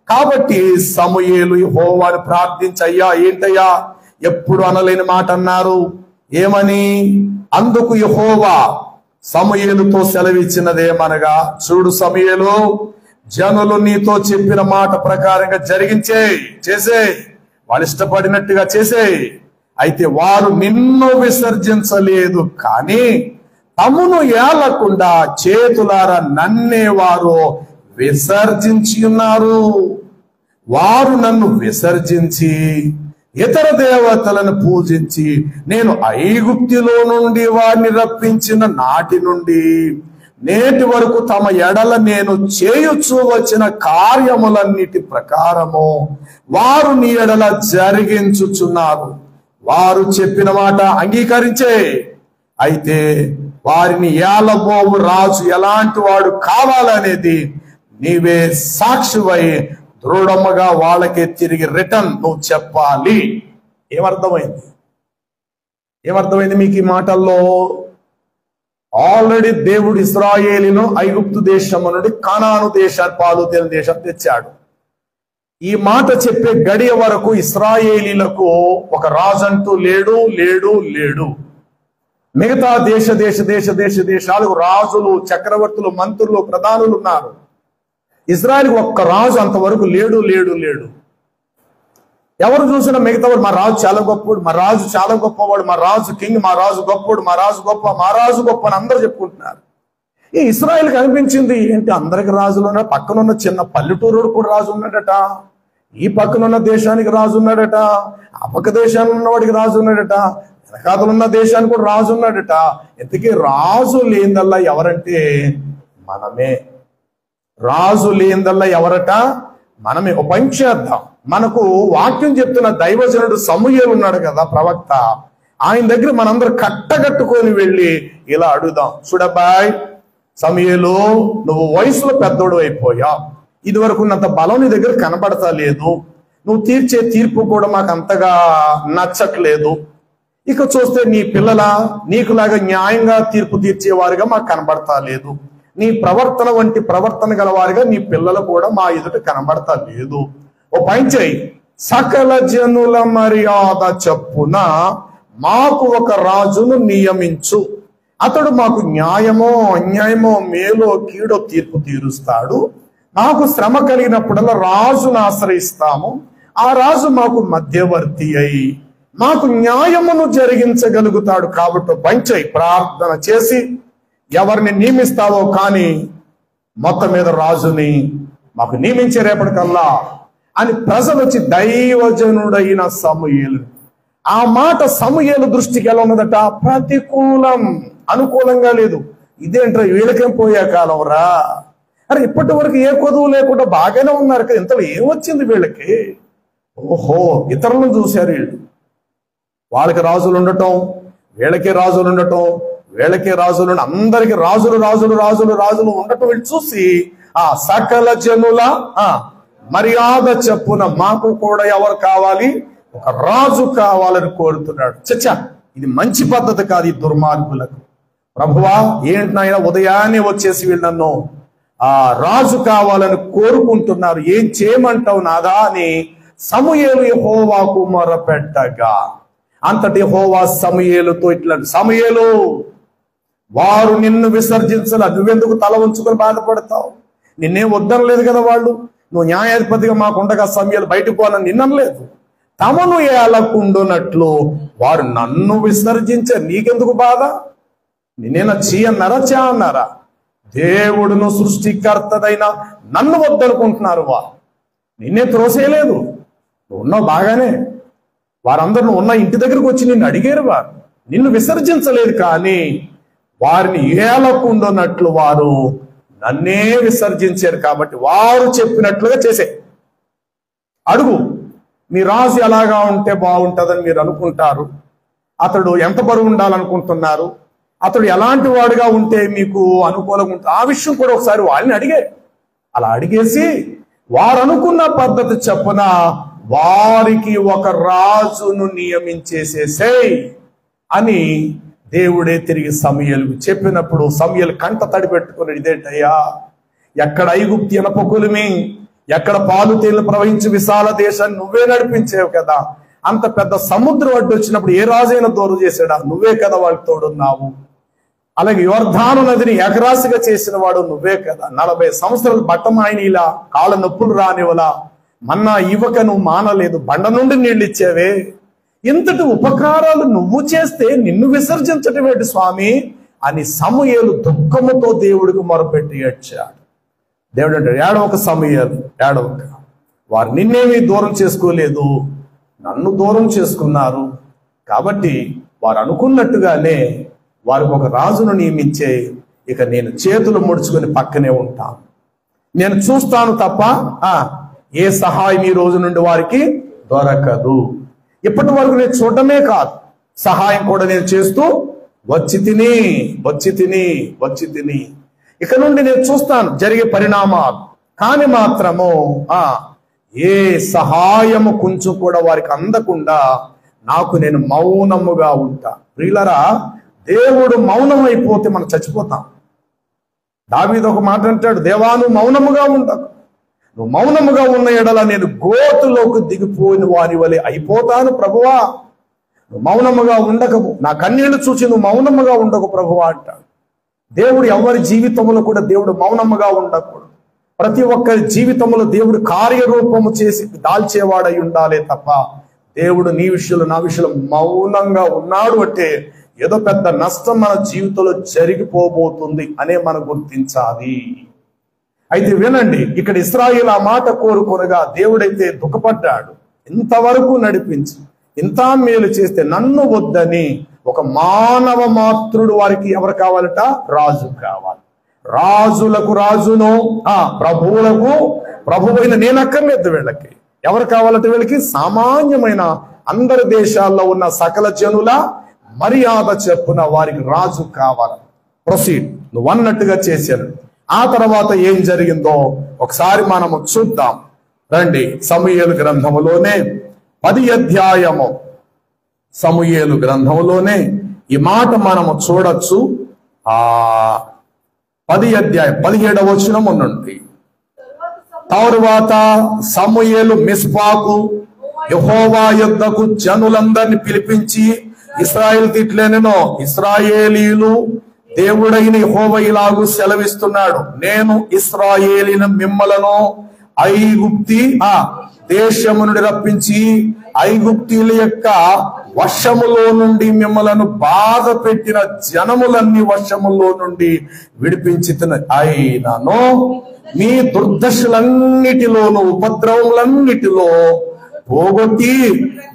కాబట్టి సమూయేలు యెహోవాను ప్రార్థించి, అయ్యా ఏంటయ్యా ఎప్పుడు అనలేని మాట అన్నారు, ఏమని? అందుకు యెహోవా సమూయేలుతో సెలవిచ్చినదేమనగా, చూడు సమూయేలు, జనులు నీతో చెప్పిన మాట ప్రకారంగా చేసే వాళ్ళు ఇష్టపడినట్టుగా చేసేయి. అయితే వారు నిన్ను విసర్జించలేదు, కానీ తమను ఏలకుండా చేతులారా నన్నే వారు విసర్జించి ఉన్నారు. వారు నన్ను విసర్జించి ఇతర దేవతలను పూజించి నేను ఐగుప్తులో నుండి వారిని రప్పించిన నాటి నుండి నేటి వరకు తమ ఎడల నేను చేయుచూ వచ్చిన కార్యములన్నిటి ప్రకారము వారు నీ ఎడల జరిగించుచున్నారు. వారు చెప్పిన మాట అంగీకరించే. అయితే వారిని ఏలబోవు రాజు ఎలాంటి వాడు కావాలనేది నీవే సాక్షివై దృఢముగా వాళ్ళకే తిరిగి రిటర్న్ నువ్వు చెప్పాలి. ఏమర్థమైంది? ఏమర్థమైంది మీకు ఈ మాటల్లో? ఆల్రెడీ దేవుడు ఇశ్రాయేలును ఐగుప్తు దేశము నుండి కానాను దేశాన్ని, పాలు తేనె దేశం తెచ్చాడు. ఈ మాట చెప్పే గడియ వరకు ఇశ్రాయేలీలకు ఒక రాజు అంటూ లేడు లేడు లేడు. మిగతా దేశాలకు రాజులు, చక్రవర్తులు, మంత్రులు, ప్రధానులు ఉన్నారు. ఇజ్రాయెల్కి ఒక్క రాజు అంతవరకు లేడు లేడు లేడు. ఎవరు చూసినా మిగతావాడు మా రాజు చాలా గొప్పవాడు, మా రాజు చాలా గొప్పవాడు, మా రాజు కింగ్, మా రాజు గొప్పవాడు, మా రాజు గొప్ప, మా రాజు గొప్ప అని అందరూ చెప్పుకుంటున్నారు. ఈ ఇశ్రాయెల్కి అనిపించింది ఏంటి, అందరికి రాజులు ఉన్నారు, పక్కనున్న చిన్న పల్లెటూరు కూడా రాజు ఉన్నాడట, ఈ పక్కనున్న దేశానికి రాజు ఉన్నాడట, ఆ పక్క దేశానికి ఉన్నవాడికి రాజు ఉన్నాడట, వెనకాతలున్న దేశానికి కూడా రాజు ఉన్నాడట. ఇంతకీ రాజు లేనిదల్లా ఎవరంటే మనమే. రాజు లేనిదల్లా ఎవరట? మనమే. ఒక పని చేద్దాం. మనకు వాక్యం చెప్తున్న దైవజనుడు సమూయేలు ఉన్నాడు కదా, ప్రవక్త. ఆయన దగ్గర మనందరూ కట్టగట్టుకొని వెళ్ళి ఇలా అడుగుదాం, చూడబాయ్ సమూయేలు, నువ్వు వయసులో పెద్దోడు అయిపోయావు, ఇది వరకు ఉన్నంత బలం నీ దగ్గర కనబడతా లేదు, నువ్వు తీర్చే తీర్పు కూడా మాకు అంతగా నచ్చట్లేదు, ఇక చూస్తే నీ పిల్లల నీకులాగా న్యాయంగా తీర్పు తీర్చేవారుగా మాకు కనబడతా లేదు, నీ ప్రవర్తన వంటి ప్రవర్తన గలవారిగా నీ పిల్లలు కూడా మా ఎదుట కనబడతా లేదు. ఓ పని చేయి, సకల జనుల మర్యాద చొప్పున మాకు ఒక రాజును నియమించు, అతడు మాకు న్యాయమో అన్యాయమో మేలో కీడో తీర్పు తీరుస్తాడు, మాకు శ్రమ కలిగినప్పుడల్లా రాజును ఆశ్రయిస్తాము, ఆ రాజు మాకు మధ్యవర్తి అయి మాకు న్యాయమును జరిగించగలుగుతాడు. కాబట్టి పని చేయి, ప్రార్థన చేసి ఎవరిని నియమిస్తావో కానీ మొత్తం మీద రాజుని మాకు నియమించే రేపటికల్లా అని ప్రజలు వచ్చి దైవజనుడైన సమూయేలు. ఆ మాట సమూయేలు దృష్టికి ఎలా ఉన్నదట? ప్రతికూలం, అనుకూలంగా లేదు. ఇదేంట్రా వీళ్ళకేం పోయే కాలం రా, అరే ఇప్పటి వరకు ఏ కొదువు లేకుండా బాగానే ఉన్నారు కదా, ఇంతలో ఏమొచ్చింది వీళ్ళకి? ఓహో, ఇతరులను చూశారు వీళ్ళు. వాళ్ళకి రాజులు ఉండటం, వీళ్ళకే రాజులు ఉండటం, వీళ్ళకే రాజులు, అందరికి రాజులు రాజులు రాజులు రాజులు ఉండటం వీళ్ళు చూసి ఆ సకల జనుల మర్యాద చెప్పున మాకు కూడా ఎవరు కావాలి? ఒక రాజు కావాలని కోరుతున్నాడు. చచ్చా, ఇది మంచి పద్ధతి కాదు ఈ దుర్మార్గులకు. ప్రభువా ఏంటి నాయన, ఉదయాన్నే వచ్చేసి వీళ్ళు నన్ను ఆ రాజు కావాలని కోరుకుంటున్నారు, ఏం చేయమంటావు నాదా అని సమూయేలు యెహోవాకు మొరపెట్టగా అంతటి యెహోవా సమూయేలుతో ఇట్లా, సమూయేలు వారు నిన్ను విసర్జించాల, నువ్వెందుకు తల ఉంచుకొని బాధపడతావు? నిన్నేం వద్దనలేదు కదా వాళ్ళు, నువ్వు న్యాయాధిపతిగా మాకుండగా సమూయేలు బయటకు పోవాలని నిన్నలేదు. తమను ఏలకుండునట్లు వారు నన్ను విసర్జించారు, నీకెందుకు బాధ? నిన్నేనా చీ అన్నారా, చా అన్నారా? దేవుడును సృష్టికర్తదైన నన్ను వద్దనుకుంటున్నారు. వారు నిన్నే త్రోసేయలేదు, నువ్వు ఉన్నావు బాగానే, వారందరూ ఉన్న ఇంటి దగ్గరకు వచ్చి నిన్ను అడిగారు, వారు నిన్ను విసర్జించలేదు, కానీ వారిని ఏలకుండునట్లు వారు నన్నే విసర్జించారు. కాబట్టి వారు చెప్పినట్లుగా చేసే. అడుగు, మీ రాజు ఎలాగా ఉంటే బాగుంటుందని మీరు అనుకుంటారు, అతడు ఎంత బరువు ఉండాలనుకుంటున్నారు, అతడు ఎలాంటి వాడుగా ఉంటే మీకు అనుకూలంగా ఉంటుంది, ఆ విషయం కూడా ఒకసారి వాళ్ళని అడిగే. అలా అడిగేసి వారు అనుకున్న పద్ధతి చొప్పున వారికి ఒక రాజును నియమించేసేసేయ్ అని దేవుడే తిరిగి సమూయేలుకు చెప్పినప్పుడు సమూయేలు కంట తడి పెట్టుకుని, ఇదేంటయ్యా, ఎక్కడ ఐగుప్తు ఇనపకులిమి, ఎక్కడ పాలు తేనెలు ప్రవహించి విశాల దేశాన్ని నువ్వే నడిపించేవు కదా, అంత పెద్ద సముద్రం అడ్డు వచ్చినప్పుడు ఏ రాజైనా దూరం చేశాడా? నువ్వే కదా వాళ్ళకి తోడున్నావు. అలాగే యోర్దాను నదిని ఏకరాశిగా చేసిన వాడు నువ్వే కదా. 40 సంవత్సరాలు బట్టమాయని ఇలా కాళ్ళ నొప్పులు రానివలా మన్నా ఇవ్వక నువ్వు మానలేదు, బండ నుండి నీళ్ళు ఇచ్చావే, ఇంతటి ఉపకారాలు నువ్వు చేస్తే నిన్ను విసర్జించటం ఏంటి స్వామి అని సమూయేలు దుఃఖముతో దేవుడికి మొరపెట్టి ఏడ్చాడు. దేవుడు అంటాడు, ఏడవక సమూయేలు, ఏడవక, వారు నిన్నేమీ దూరం చేసుకోలేదు, నన్ను దూరం చేసుకున్నారు. కాబట్టి వారు అనుకున్నట్టుగానే వారికి ఒక రాజును నియమించే, ఇక నేను చేతులు ముడుచుకొని పక్కనే ఉంటాను, నేను చూస్తాను తప్ప ఏ సహాయం ఈ రోజు నుండి వారికి దొరకదు. ఇప్పటి వరకు నేను చూడటమే కాదు, సహాయం కూడా నేను చేస్తూ వచ్చి తిని ఇక నుండి నేను చూస్తాను జరిగే పరిణామాలు. కానీ మాత్రము ఏ సహాయము కొంచెం కూడా వారికి అందకుండా నాకు నేను మౌనముగా ఉంటా. ప్రియులరా, దేవుడు మౌనం అయిపోతే మనం చచ్చిపోతాం. దావీదు ఒక మాట అంటాడు, దేవా నువ్వు మౌనముగా ఉండకు, నువ్వు మౌనముగా ఉన్న ఎడల నేను గోతులోకి దిగిపోయిన వాని వలె అయిపోతాను ప్రభువా. నువ్వు మౌనముగా ఉండకము, నా కన్నీళ్లు చూసి నువ్వు మౌనముగా ఉండకు ప్రభువా అంటాడు. దేవుడు ఎవరి జీవితంలో కూడా దేవుడు మౌనముగా ఉండకూడదు. ప్రతి ఒక్కరి జీవితంలో దేవుడు కార్యరూపము చేసి దాల్చేవాడై ఉండాలి తప్ప దేవుడు నీ విషయంలో నా విషయంలో మౌనంగా ఉన్నాడు అంటే ఏదో పెద్ద నష్టం మన జీవితంలో జరిగిపోబోతుంది అనే మనం గుర్తించాలి. అయితే వినండి, ఇక్కడ ఇశ్రాయేలు ఆ మాట కోరుకొనగా దేవుడైతే దుఃఖపడ్డాడు. ఇంతవరకు నడిపించి ఇంత మేలు చేస్తే నన్ను వద్దని ఒక మానవ మాతృడు వారికి ఎవరు కావాలట? రాజు కావాలి. రాజులకు రాజును ప్రభువులకు ప్రభువైన నేను అక్కర్లేదు. వీళ్ళకి ఎవరు కావాలట? వీళ్ళకి సామాన్యమైన అందరి దేశాల్లో ఉన్న సకల జనుల మర్యాద చెప్పున వారికి రాజు కావాలి. ప్రొసీడ్, నువ్వు అన్నట్టుగా చేశాను. ఆ తర్వాత ఏం జరిగిందో ఒకసారి మనము చూద్దాం రండి. సమూయేలు గ్రంథములోనే 10వ అధ్యాయము, సమూయేలు గ్రంథములోనే ఈ మాట మనము చూడొచ్చు. 10వ అధ్యాయం 17వ వచనము నుండి, తరువాత సమూయేలు మిస్పాకు యెహోవా యొద్దకు జనులందరినీ పిలిపించి ఇశ్రాయేలు తిట్లేనెనో, ఇశ్రాయేలీలు దేవుడైన యెహోవా ఇలాగు సెలవిస్తున్నాడు, నేను ఇశ్రాయేలీన మిమ్మలను ఐగుప్తి దేశము నుండి రప్పించి ఐగుప్తీల యొక్క వశములో నుండి మిమ్మలను బాధ పెట్టిన జనములన్నీ వశములో నుండి విడిపించి అయినను మీ దుర్దశలన్నిటిలోను ఉపద్రవములన్నిటిలో పోగొట్టి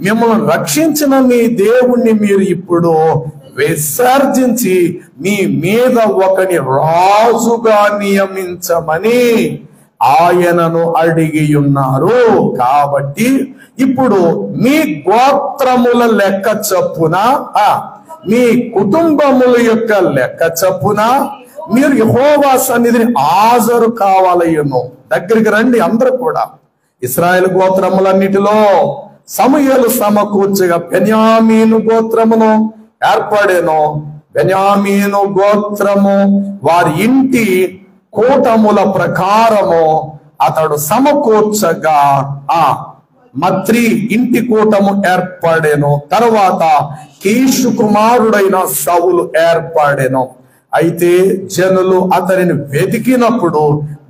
మిమ్మల్ని రక్షించిన మీ దేవుణ్ణి మీరు ఇప్పుడు విసర్జించి మీ మీద ఒకని రాజుగా నియమించమని ఆయనను అడిగి ఉన్నారు. కాబట్టి ఇప్పుడు మీ గోత్రముల లెక్క చొప్పున, మీ కుటుంబముల యొక్క లెక్క చొప్పున మీరు యెహోవా సన్నిధిని హాజరు కావాలయ్యను. దగ్గరికి రండి అందరూ కూడా. ఇశ్రాయేలు గోత్రములన్నిటిలో సమూయేలు సమకూర్చగా బెన్యామీను గోత్రమును ఏర్పడేను. బెన్యామీను గోత్రము వారి ఇంటి కూటముల ప్రకారము అతడు సమకూర్చగా మత్రి ఇంటి కూటము ఏర్పడేను. తర్వాత కీషు కుమారుడైన సౌలు ఏర్పడేను. అయితే జనులు అతనిని వెతికినప్పుడు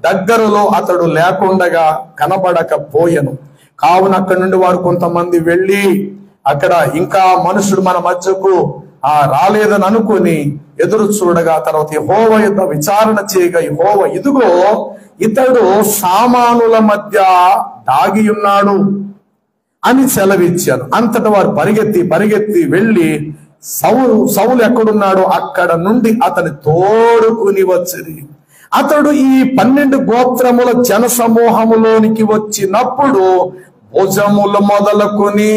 దగ్గరలో అతడు లేకుండగా కనబడకపోయెను. కావున అక్కడి నుండి వారు కొంతమంది వెళ్ళి అక్కడ ఇంకా మనుషుడు మన మధ్యకు రాలేదని అనుకుని ఎదురు చూడగా, తర్వాత యెహోవా యొద్ద విచారణ చేయగా యెహోవా ఇదిగో ఇతడు సామానుల మధ్య దాగి ఉన్నాడు అని సెలవిచ్చాను. అంతటా వారు పరిగెత్తి వెళ్ళి సౌలు ఎక్కడున్నాడో అక్కడ నుండి అతని తోడుకుని వచ్చిరి. అతడు ఈ 12 గోత్రముల జన సమూహములోనికి వచ్చినప్పుడు భుజములు మొదలుకొని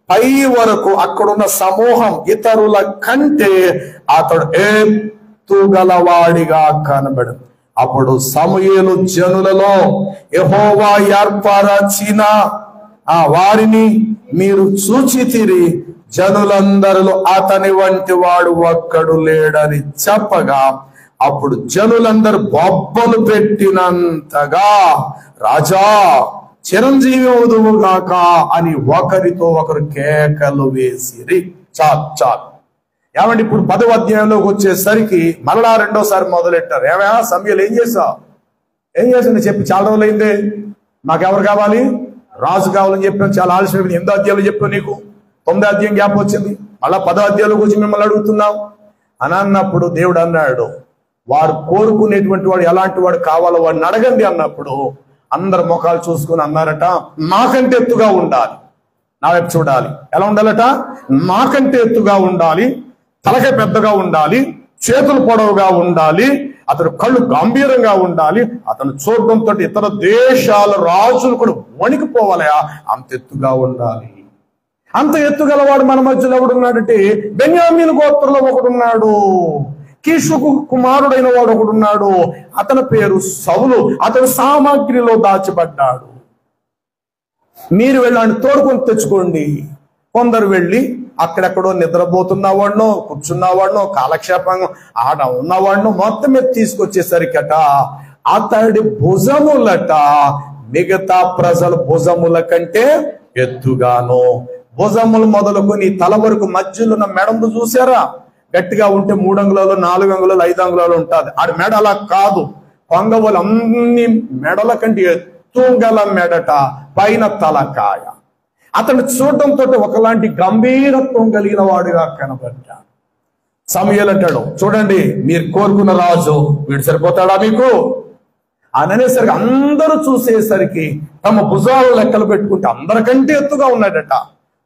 పై వరకు అక్కడున్న సమూహం ఇతరుల కంటే అతడు ఎత్తుగలవాడిగా కనబడు. అప్పుడు సమూయేలు జనులలో యెహోవా ఏర్పరచిన వారిని మీరు చూచితిరి, జనులందరిలో అతని వంటి వాడు ఒక్కడు లేడని చెప్పగా, అప్పుడు జనులందరూ బొబ్బలు పెట్టినంతగా రాజా చిరంజీవి అవుదువుగాక అని ఒకరితో ఒకరు కేకలు వేసిరి. చాలు ఏమండి, ఇప్పుడు 10వ అధ్యాయంలోకి వచ్చేసరికి మరలా రెండోసారి మొదలెట్టారు. ఏమయ్యా సమూయేలు ఏం చేసావు చెప్పి చాలా రోజులైందే. మాకెవరు కావాలి? రాజు కావాలని చెప్పాను. చాలా ఆలస్యం. 8వ అధ్యాయంలో చెప్పాను నీకు. 9వ అధ్యాయం గ్యాప్ వచ్చింది. మళ్ళా 10వ అధ్యాయంలో గురించి మిమ్మల్ని అడుగుతున్నాం అని అన్నప్పుడు దేవుడు అన్నాడు, వారు కోరుకునేటువంటి వాడు ఎలాంటి వాడు కావాలో వాడిని అడగండి అన్నప్పుడు అందరు ముఖాలు చూసుకుని అన్నారట, మాకంటే ఎత్తుగా ఉండాలి. నా వైపు చూడాలి. ఎలా ఉండాలట? మాకంటే ఎత్తుగా ఉండాలి, తలకే పెద్దగా ఉండాలి, చేతులు పొడవుగా ఉండాలి, అతడు కళ్ళు గంభీరంగా ఉండాలి, అతను చూడడంతో ఇతర దేశాల రాజులు కూడా వణికిపోవాలయా, అంత ఎత్తుగా ఉండాలి. అంత ఎత్తుగలవాడు మన మధ్యలో ఎవడున్నాడంటే బెన్యామీను గోత్రంలో ఒకడున్నాడు, కీషుకు కుమారుడైన వాడు ఒకడున్నాడు, అతని పేరు సౌలు. అతడు సామాగ్రిలో దాచబడ్డాడు. మీరు వెళ్ళాన్ని తోడుకొని తెచ్చుకోండి. కొందరు వెళ్ళి అక్కడెక్కడో నిద్రపోతున్నవాడినో, కూర్చున్నవాడినో, కాలక్షేపంగా ఆడ ఉన్నవాడినో మొత్తం మీద తీసుకొచ్చేసరికట అతడి భుజములట మిగతా ప్రజల భుజముల కంటే ఎత్తుగాను, భుజములు మొదలుకొని తల వరకు మధ్యలో ఉన్న మెడము చూసారా? గట్టిగా ఉంటే 3 అంగుళాలు, 4 అంగుళాలు, 5 అంగుళాలు ఉంటుంది. ఆడి మెడ అలా కాదు. కొంగవలు అన్ని మెడల కంటే ఎత్తుగల మెడట, పైన తలకాయ. అతను చూడటంతో ఒకలాంటి గంభీరత్వం కలిగిన వాడుగా కనబడ్డాడు. సమూయేలు అంటాడు, చూడండి మీరు కోరుకున్న రాజు వీడు సరిపోతాడా మీకు అని అనేసరికి అందరూ చూసేసరికి తమ భుజాలు లెక్కలు పెట్టుకుంటే అందరికంటే ఎత్తుగా ఉన్నాడట.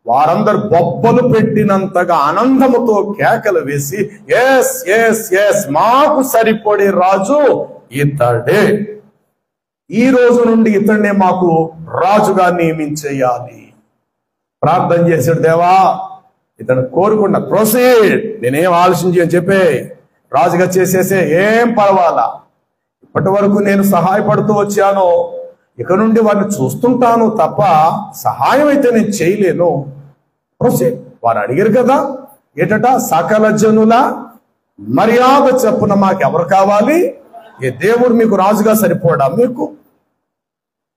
వారందరు బొబ్బలు పెట్టినంతగా ఆనందముతో కేకలు వేసి, ఎస్ ఎస్ ఎస్ మాకు సరిపడే రాజు ఇతడే, ఈ రోజు నుండి ఇతన్నే మాకు రాజుగా నియమించేయాలి. ప్రార్థన చేశాడు, దేవా ఇతను కోరుకున్న ప్రొసీడ్, నేనేం ఆలోచించి అని చెప్పే రాజుగా చేసేసే, ఏం పర్వాలా, ఇప్పటి వరకు నేను సహాయపడుతూ వచ్చాను, ఇక నుండి వారిని చూస్తుంటాను తప్ప సహాయం అయితే నేను చేయలేను. ప్రొసీడ్. వారు అడిగారు కదా ఏటట, సకల జనుల మర్యాద చెప్పున మాకెవరు కావాలి? ఏ దేవుడు మీకు రాజుగా సరిపోడా మీకు?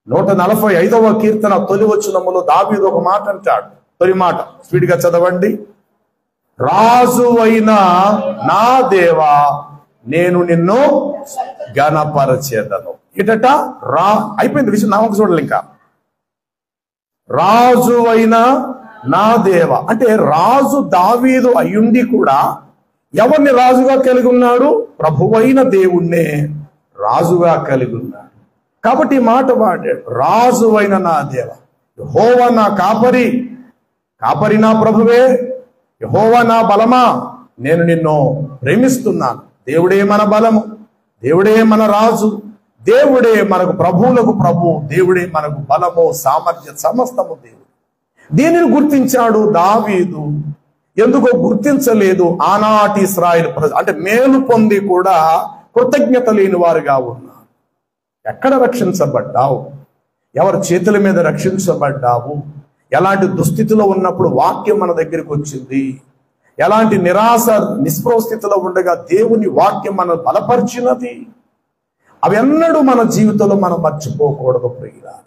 145వ కీర్తన తొలి వచనములో దావీదు ఒక మాట అంటాడు. తొలి మాట స్పీడ్గా చదవండి. రాజు అయిన నా దేవా నేను నిన్ను ఘనపరచేదను. ఏటట అయిపోయింది విషయం. నామకు చూడాలి. ఇంకా రాజు అయిన నా దేవ అంటే రాజు దావీదు అయ్యుండి కూడా ఎవరిని రాజుగా కలిగి ఉన్నాడు? ప్రభువైన దేవుణ్ణే రాజుగా కలిగి ఉన్నాడు. కాబట్టి ఈ మాట వాడాడు, రాజు అయిన నా దేవ, యెహోవా నా కాపరి, కాపరి నా ప్రభువే, యెహోవా నా బలమా, నేను నిన్ను ప్రేమిస్తున్నాను. దేవుడే మన బలము, దేవుడే మన రాజు, దేవుడే మనకు ప్రభువులకు ప్రభు, దేవుడే మనకు బలము, సామర్థ్య, సమస్తము దేవుడు. దీనిని గుర్తించాడు దావీదు. ఎందుకో గుర్తించలేదు ఆనాటి ఇశ్రాయేలు ప్రజలు, అంటే మేలు పొంది కూడా కృతజ్ఞత లేని వారుగా ఉన్నారు. ఎక్కడ రక్షించబడ్డావు? ఎవరి చేతుల మీద రక్షించబడ్డావు? ఎలాంటి దుస్థితిలో ఉన్నప్పుడు వాక్యం మన దగ్గరికి వచ్చింది? ఎలాంటి నిరాశ నిస్పృహ స్థితిలో ఉండగా దేవుని వాక్యం మనం బలపరిచినది? అవెన్నడూ మన జీవితంలో మనం మర్చిపోకూడదు ప్రియులారా.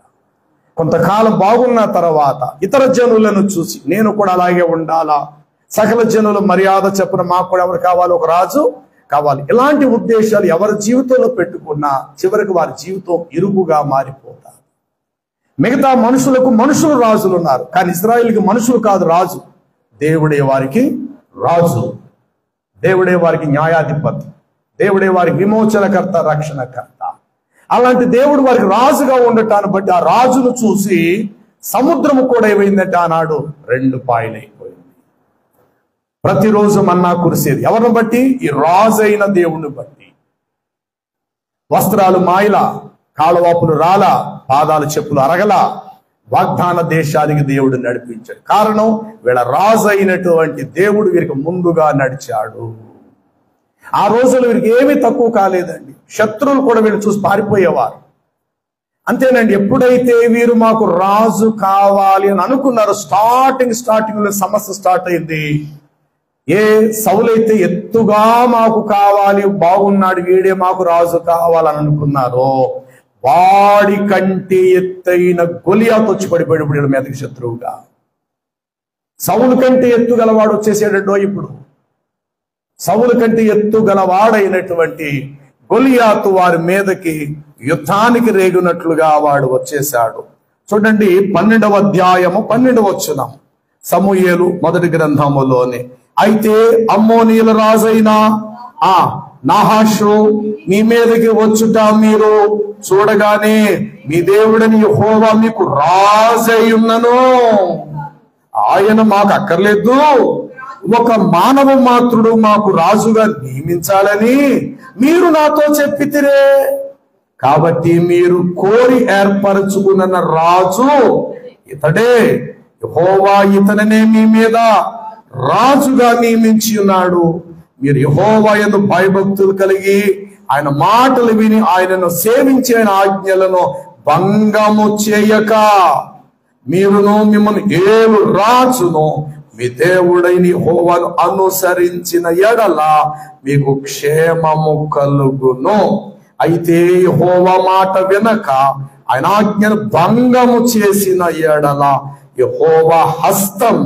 కొంతకాలం బాగున్న తర్వాత ఇతర జనులను చూసి నేను కూడా అలాగే ఉండాలా, సకల జనులు మర్యాద చెప్పున మాకు కూడా ఎవరు కావాలి? ఒక రాజు కావాలి. ఇలాంటి ఉద్దేశాలు ఎవరి జీవితంలో పెట్టుకున్నా చివరికి వారి జీవితం ఇరుకుగా మారిపోతారు. మిగతా మనుషులకు మనుషులు రాజులు ఉన్నారు, కానీ ఇశ్రాయేలుకి మనుషులు కాదు రాజు. దేవుడే వారికి రాజు, దేవుడే వారికి న్యాయాధిపతి, దేవుడే వారికి విమోచనకర్త, రక్షణకర్త. అలాంటి దేవుడు వారికి రాజుగా ఉండటాన్ని బట్టి ఆ రాజును చూసి సముద్రము కూడా ఏమైందంటే ఆనాడు 2 పాయలైపోయింది. ప్రతిరోజు మన్నా కురిసేది ఎవరిని బట్టి? ఈ రాజు అయిన దేవుణ్ణి బట్టి. వస్త్రాలు మాయల, కాళ్ళవాపులు రాల, పాదాలు చెప్పులు అరగల, వాగ్దాన దేశానికి దేవుడు నడిపించాడు. కారణం వీళ్ళ రాజు అయినటువంటి దేవుడు వీరికి ముందుగా నడిచాడు. ఆ రోజులు వీరికి ఏమీ తక్కువ కాలేదండి. శత్రువులు కూడా వీళ్ళు చూసి పారిపోయేవారు. అంతేనండి, ఎప్పుడైతే వీరు మాకు రాజు కావాలి అని అనుకున్నారో స్టార్టింగ్ లో సమస్య స్టార్ట్ అయింది. ఏ సౌలైతే ఎత్తుగా మాకు కావాలి, బాగున్నాడు, వీడే మాకు రాజు కావాలని అనుకున్నారో వాడి కంటే ఎత్తైన గొలియాతు వచ్చి పడిపోయాడు ఇప్పుడు మీదకి శత్రువుగా. సౌలు కంటే ఎత్తుగలవాడు వచ్చేసాడో ఇప్పుడు. సౌలు కంటే ఎత్తుగలవాడైనటువంటి గొలియాతు వారి మీదకి యుద్ధానికి రేగునట్లుగా వాడు వచ్చేశాడు. చూడండి 12వ అధ్యాయము 12వ వచనం, సమూయేలు మొదటి గ్రంథములోని. అయితే అమ్మోనీయుల రాజైన నాహాషు మీ మీదకి వచ్చుట మీరు చూడగానే మీ దేవుడని యెహోవా మీకు రాజై ఉన్నను. ఆయన మాకు అక్కర్లేదు, ఒక మానవ మాత్రుడు మాకు రాజుగా నియమించాలని మీరు నాతో చెప్పితిరే. కాబట్టి మీరు కోరి ఏర్పరచుకున్న రాజు ఇతడే. యెహోవా ఇతననే మీ మీద రాజుగా నియమించి ఉన్నాడు. మీరు యెహోవా యందు భయభక్తులు కలిగి ఆయన మాటలు విని ఆయనను సేవించి ఆయన ఆజ్ఞలను భంగము చేయక మీరును మిమ్మల్ని ఏలు రాజును మీ దేవుడైన యెహోవాను అనుసరించిన ఎడల మీకు క్షేమము కలుగును. అయితే యెహోవా మాట వినక ఆయన ఆజ్ఞను భంగము చేసిన ఎడల యెహోవా హస్తం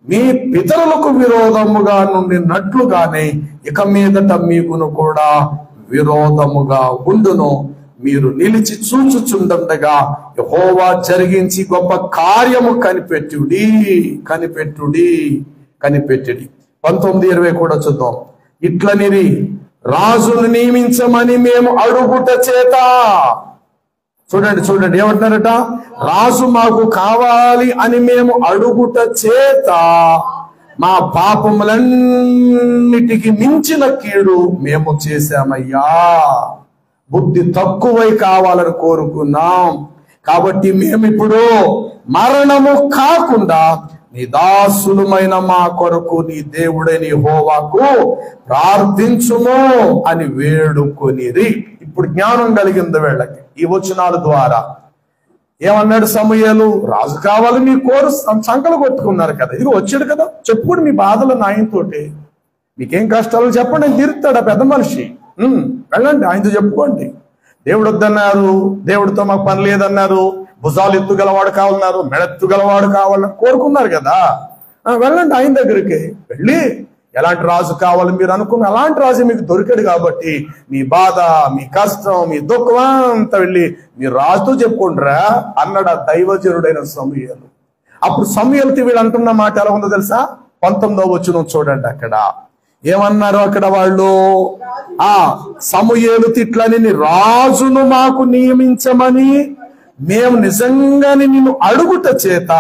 మీ పితరులకు విరోధముగా నుండినట్లుగానే ఇక మీదట మీకును కూడా విరోధముగా ఉండును. మీరు నిలిచి చూచుచుండగా యెహోవా జరిగించి గొప్ప కార్యము కనిపెట్టుడి. 19:20 కూడా చూద్దాం. ఇట్లనిరి రాజును నియమించమని మేము అడుగుట చేత. చూడండి ఏమంటున్నారట, రాజు మాకు కావాలి అని మేము అడుగుట చేత మా పాపములన్నిటికి మించిన కీడు మేము చేశామయ్యా. బుద్ధి తక్కువై కావాలని కోరుకున్నాం. కాబట్టి మేమిప్పుడు మరణము కాకుండా నీ దాసులమైన మా కొరకు నీ దేవుడైన యెహోవాకు ప్రార్థించుము అని వేడుకొనిరి. ఇప్పుడు జ్ఞానం కలిగింది వీళ్ళకి ఈ వచనాల ద్వారా. ఏమన్నాడు సమూయేలు, రాజు కావాలి మీ కోరు సంకలు కొట్టుకున్నారు కదా, ఇది వచ్చాడు కదా, చెప్పుకోండి మీ బాధలు నాయనతోటి, మీకేం కష్టాలు చెప్పండి, నేను తీరుతాడు ఆ పెద్ద మనిషి. వెళ్ళండి ఆయనతో చెప్పుకోండి. దేవుడు వద్దన్నారు, దేవుడితో మాకు పని లేదన్నారు, భుజాలు ఎత్తుగలవాడు కావాలన్నారు, మెడెత్తుగలవాడు కావాలని కోరుకున్నారు కదా. వెళ్ళండి ఆయన దగ్గరికి వెళ్ళి ఎలాంటి రాజు కావాలి మీరు అనుకున్న అలాంటి రాజు మీకు దొరికాడు కాబట్టి మీ బాధ, మీ కష్టం, మీ దుఃఖం అంతా వెళ్ళి మీరు రాజుతో చెప్పుకుంటారా అన్నాడు ఆ దైవజనుడైన సమూయేలు. అప్పుడు సమూయేలుతో వీళ్ళు అంటున్న మాట ఎలా ఉందో తెలుసా? 19వ వచనం చూడండి. అక్కడ ఏమన్నారు? అక్కడ వాళ్ళు సమూయేలు తిట్లని రాజును మాకు నియమించమని మేము నిజంగానే నిన్ను అడుగుట చేత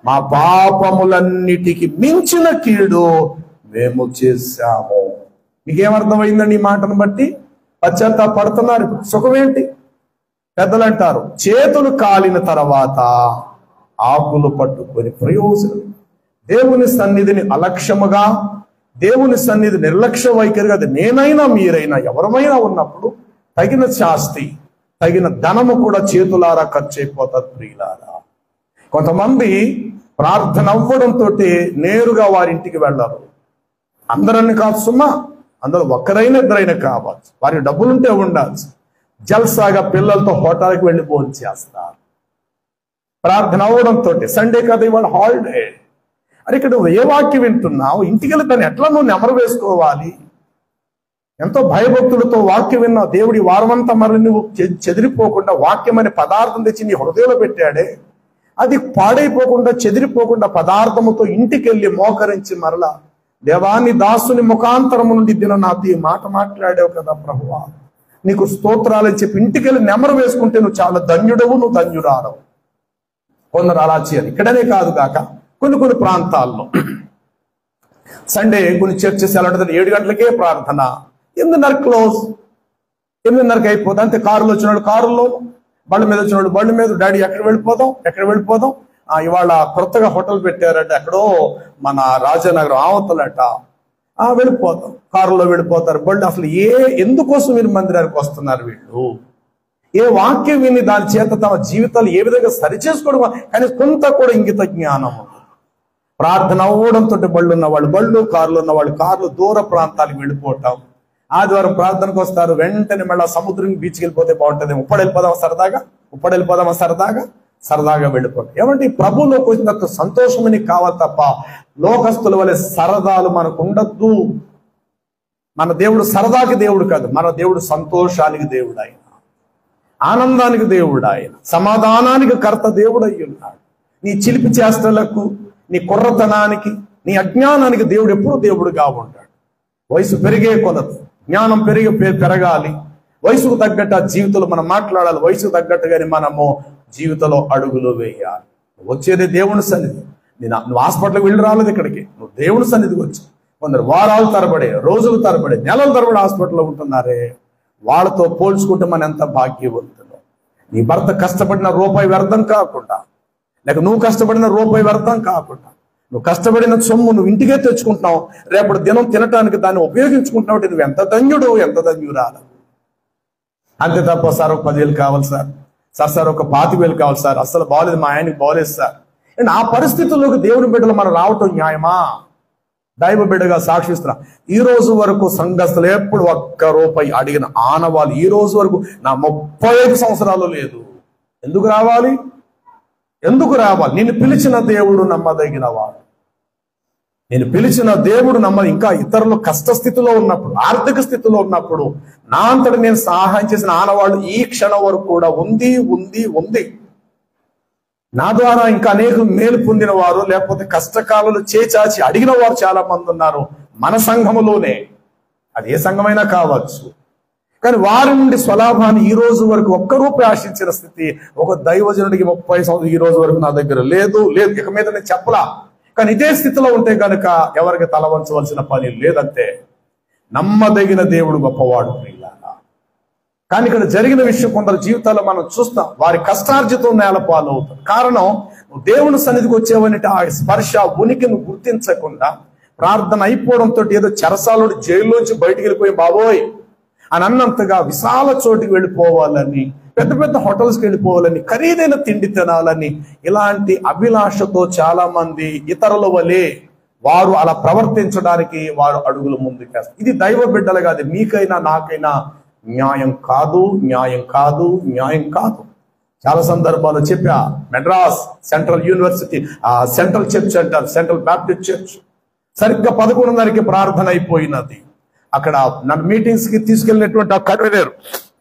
మా పాపములన్నిటికి మించిన కీడు మేము చేశాము. మీకేమర్థమైందండి ఈ మాటను బట్టి? పశ్చాత్తాపడుతున్నారు. సుఖమేంటి? పెద్దలు అంటారు, చేతులు కాలిన తర్వాత ఆకులు పట్టుకొని ప్రయోజనం. దేవుని సన్నిధిని అలక్ష్యముగా, దేవుని సన్నిధి నిర్లక్ష్య వైఖరిగా, అది నేనైనా మీరైనా ఎవరమైనా ఉన్నప్పుడు తగిన శాస్తి, తగిన ధనము కూడా చేతులారా ఖర్చు అయిపోతారు ప్రియులారా. కొంతమంది ప్రార్థన అవ్వడంతో నేరుగా వారింటికి వెళ్ళరు. అందరన్ని కాదు సుమా, అందరూ ఒక్కరైనా ఇద్దరైనా కావచ్చు, వారికి డబ్బులుంటే ఉండవచ్చు. జల్సాగా పిల్లలతో హోటల్కి వెళ్ళి భోజనం చేస్తారు. ప్రార్థన అవ్వడంతో సండే కదా ఇవాళ హాలిడే, అరే ఇక్కడ నువ్వు ఏ వాక్యం వింటున్నావు, ఇంటికి వెళ్ళి దాన్ని ఎట్లా నువ్వు నెమరు వేసుకోవాలి, ఎంతో భయభక్తులతో వాక్యం విన్నావు, దేవుడి వారమంతా మరి నువ్వు చెదిరిపోకుండా వాక్యం అనే పదార్థం తెచ్చి నీ హృదయంలో పెట్టాడే, అది పాడైపోకుండా చెదిరిపోకుండా పదార్థముతో ఇంటికి వెళ్ళి మోకరించి మరలా దేవాని దాసుని ముఖాంతరము నుండి దిన నాతో ఈ మాట మాట్లాడావు కదా ప్రభువా, నీకు స్తోత్రాలని చెప్పి ఇంటికి వెళ్ళి నెమరు వేసుకుంటే నువ్వు చాలా ధన్యుడవు, నువ్వు ధన్యురాడవు. కొందరు అలా చేయాలి. ఇక్కడనే కాదు కాక కొన్ని ప్రాంతాల్లో సండే కొన్ని చర్చెస్ ఎలా ఉంటుంది, 7 గంటలకే ప్రార్థన, 8:30 క్లోజ్, 8:30 అయిపోతుంది. అంతే కారులో వచ్చినాడు కారులో, బళ్ళ మీద వచ్చినాడు బళ్ళ మీద, డాడీ ఎక్కడ వెళ్ళిపోదాం, ఇవాళ కొత్తగా హోటల్ పెట్టారట ఎక్కడో మన రాజానగరం ఆవతలట, వెళ్ళిపోతాం, కారులో వెళ్ళిపోతారు బళ్ళు. అసలు ఎందుకోసం మీరు మందిరానికి వస్తున్నారు వీళ్ళు? ఏ వాక్యం విని దాని చేత తమ జీవితాలు ఏ విధంగా సరిచేసుకోవడం, కానీ కొంత కూడా ఇంగిత జ్ఞానం. ప్రార్థన అవ్వడంతో బళ్ళు ఉన్న వాళ్ళు బళ్ళు, కార్లు ఉన్న వాళ్ళు కార్లు, దూర ప్రాంతాలకు వెళ్ళిపోవటం. ఆదివారం ప్రార్థనకు వస్తారు, వెంటనే మళ్ళీ సముద్రం బీచ్కి వెళ్ళిపోతే బాగుంటుంది, ఉప్పడి వెళ్ళిపోదామా సరదాగా వెళ్ళిపోతాం. ఏమంటే ప్రభువులోకి వచ్చినంత సంతోషం నీకు కావాలి తప్ప లోకస్తుల వలె సరదాలు మనకు ఉండద్దు. మన దేవుడు సరదాకి దేవుడు కాదు, మన దేవుడు సంతోషానికి దేవుడు ఆయన, ఆనందానికి దేవుడు ఆయన, సమాధానానికి కర్త దేవుడు అయి ఉన్నాడు. నీ చిలిపి చేష్టలకు, నీ కుర్రతనానికి, నీ అజ్ఞానానికి దేవుడు ఎప్పుడూ దేవుడుగా ఉంటాడు. వయసు పెరిగే కొలది జ్ఞానం పెరగాలి. వయసుకు తగ్గట్టు జీవితంలో మనం మాట్లాడాలి. వయసుకు తగ్గట్టుగానే మనము జీవితంలో అడుగులు వేయాలి. వచ్చేది దేవుని సన్నిధి. నువ్వు హాస్పిటల్కి వెళ్ళి రాలేదు, ఇక్కడికి నువ్వు దేవుని సన్నిధికి వచ్చి. కొందరు వారాలు తరబడి, రోజులు తరబడి, నెలల తరబడి హాస్పిటల్లో ఉంటున్నారే, వాళ్ళతో పోల్చుకుంటే మనం ఎంత భాగ్యవంతులు. నీ భర్త కష్టపడిన రూపాయి వ్యర్థం కాకుండా, లేక నువ్వు కష్టపడిన రూపాయి వ్యర్థం కాకుండా, నువ్వు కష్టపడిన సొమ్ము నువ్వు ఇంటికే తెచ్చుకుంటున్నావు, రేపటి దినం తినటానికి దాన్ని ఉపయోగించుకుంటున్నావు. నువ్వు ఎంత ధన్యుడు, ఎంత ధన్యురాలు. అంతే తప్ప సార్ ఒక 10,000 కావాలి సార్ ఒక 25,000 కావాలి సార్, అసలు బాగలేదు, మా ఆయనకి బాగలేదు సార్. అండ్ ఆ పరిస్థితుల్లోకి దేవుని బిడ్డలు మనం రావటం న్యాయమా? దైవ బిడ్డగా సాక్షిస్తున్నా, ఈ రోజు వరకు సంఘస్థులు ఎప్పుడు ఒక్క రూపాయి అడిగిన ఆనవాళ్ళు ఈ రోజు వరకు నా 35 సంవత్సరాలు లేదు. ఎందుకు రావాలి? నిన్ను పిలిచిన దేవుడు నమ్మదగిన వాడు. నేను పిలిచిన దేవుడు ఇంకా ఇతరులు కష్ట స్థితిలో ఉన్నప్పుడు, ఆర్థిక స్థితిలో ఉన్నప్పుడు నా అంతటి నేను సహాయం చేసిన ఆనవాళ్ళు ఈ క్షణం వరకు కూడా ఉంది. నా ద్వారా ఇంకా అనేక మేలు పొందిన వారు, లేకపోతే కష్టకాలంలో చేచాచి అడిగిన వారు చాలా మంది ఉన్నారు మన సంఘములోనే. అది ఏ సంఘమైనా కావచ్చు. కానీ వారి నుండి స్వలాభాన్ని ఈ రోజు వరకు ఒక్క రూపాయి ఆశించిన స్థితి ఒక దైవజనుడికి 30 సంవత్సరాలు ఈ రోజు వరకు నా దగ్గర లేదు. ఇక మీద నేను చెప్పలా. కానీ ఇదే స్థితిలో ఉంటే కనుక ఎవరికి తల వంచవలసిన పని లేదంతే. నమ్మదగిన దేవుడు గొప్పవాడు ప్రియులారా. కానీ ఇక్కడ జరిగిన విషయం కొందరు జీవితాల్లో మనం చూస్తాం, వారి కష్టార్జితం నేలపాలు అవుతారు. కారణం, దేవుని సన్నిధికి వచ్చేవన్నిటి ఆ స్పర్శ ఉనికిని గుర్తించకుండా ప్రార్థన అయిపోవడంతో ఏదో చెరసాలోని జైల్లోంచి బయటికి వెళ్ళిపోయి బాబోయ్ అని అన్నంతగా విశాల చోటికి వెళ్ళిపోవాలని, పెద్ద పెద్ద హోటల్స్కి వెళ్ళిపోవాలని, ఖరీదైన తిండి తినాలని, ఇలాంటి అభిలాషతో చాలా మంది ఇతరుల వలె వారు అలా ప్రవర్తించడానికి వారు అడుగులు ముందుకేస్తారు. ఇది దైవ బిడ్డలు కాదు, మీకైనా నాకైనా న్యాయం కాదు. చాలా సందర్భాలు చెప్పా. Madras central university, central church అంటారు, సెంట్రల్ బ్యాప్టిస్ట్ చర్చ్, సరిగ్గా 11:30కి ప్రార్థన అయిపోయినది. అక్కడ నన్ను మీటింగ్స్ కి తీసుకెళ్ళినటువంటి ఆ కన్వీనర్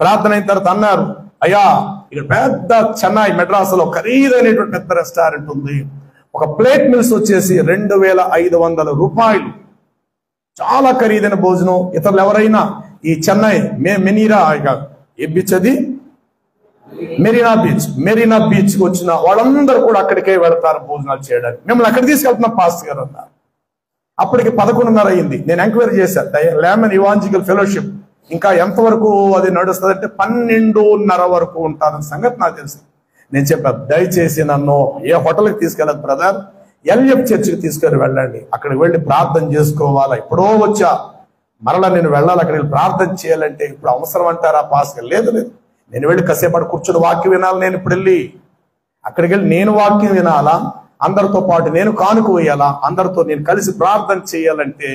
ప్రార్థన అయిన తర్వాత అన్నారు, అయ్యా ఇక్కడ పెద్ద చెన్నై మెడ్రాస్ లో ఖరీదైనటువంటి పెద్ద రెస్టారెంట్ ఉంది, ఒక ప్లేట్ మీల్స్ వచ్చేసి 2,500 రూపాయలు, చాలా ఖరీదైన భోజనం. ఇతరులు ఎవరైనా ఈ చెన్నై మెరీనా బీచ్ కి వచ్చిన వాళ్ళందరూ కూడా అక్కడికే వెళతారు భోజనాలు చేయడానికి. మిమ్మల్ని అక్కడ తీసుకెళ్తున్నా పాస్టర్ గారు అన్నారు. అప్పటికి 11:30 అయింది. నేను ఎంక్వైరీ చేశాను, లేమన్ ఇవాంజికల్ ఫెలోషిప్ ఇంకా ఎంతవరకు అది నడుస్తుంది అంటే 12:30 వరకు ఉంటుందని సంగతి నాకు తెలుసు. నేను చెప్పాను, దయచేసి నన్ను ఏ హోటల్కి తీసుకెళ్ళదు బ్రదర్, ఎల్ఎఫ్ చర్చికి తీసుకొని వెళ్ళండి, అక్కడికి వెళ్ళి ప్రార్థన చేసుకోవాలా, ఎప్పుడో వచ్చా మరలా నేను వెళ్ళాలి, అక్కడికి ప్రార్థన చేయాలంటే ఇప్పుడు అవసరం అంటారా పాస్టర్? లేదు, నేను వెళ్ళి కాసేపటి కూర్చొని వాక్యం వినాలి. నేను ఇప్పుడు వెళ్ళి అక్కడికి వెళ్ళి నేను వాక్యం వినాలా, అందరితో పాటు నేను కానుక వేయాలా, అందరితో నేను కలిసి ప్రార్థన చేయాలంటే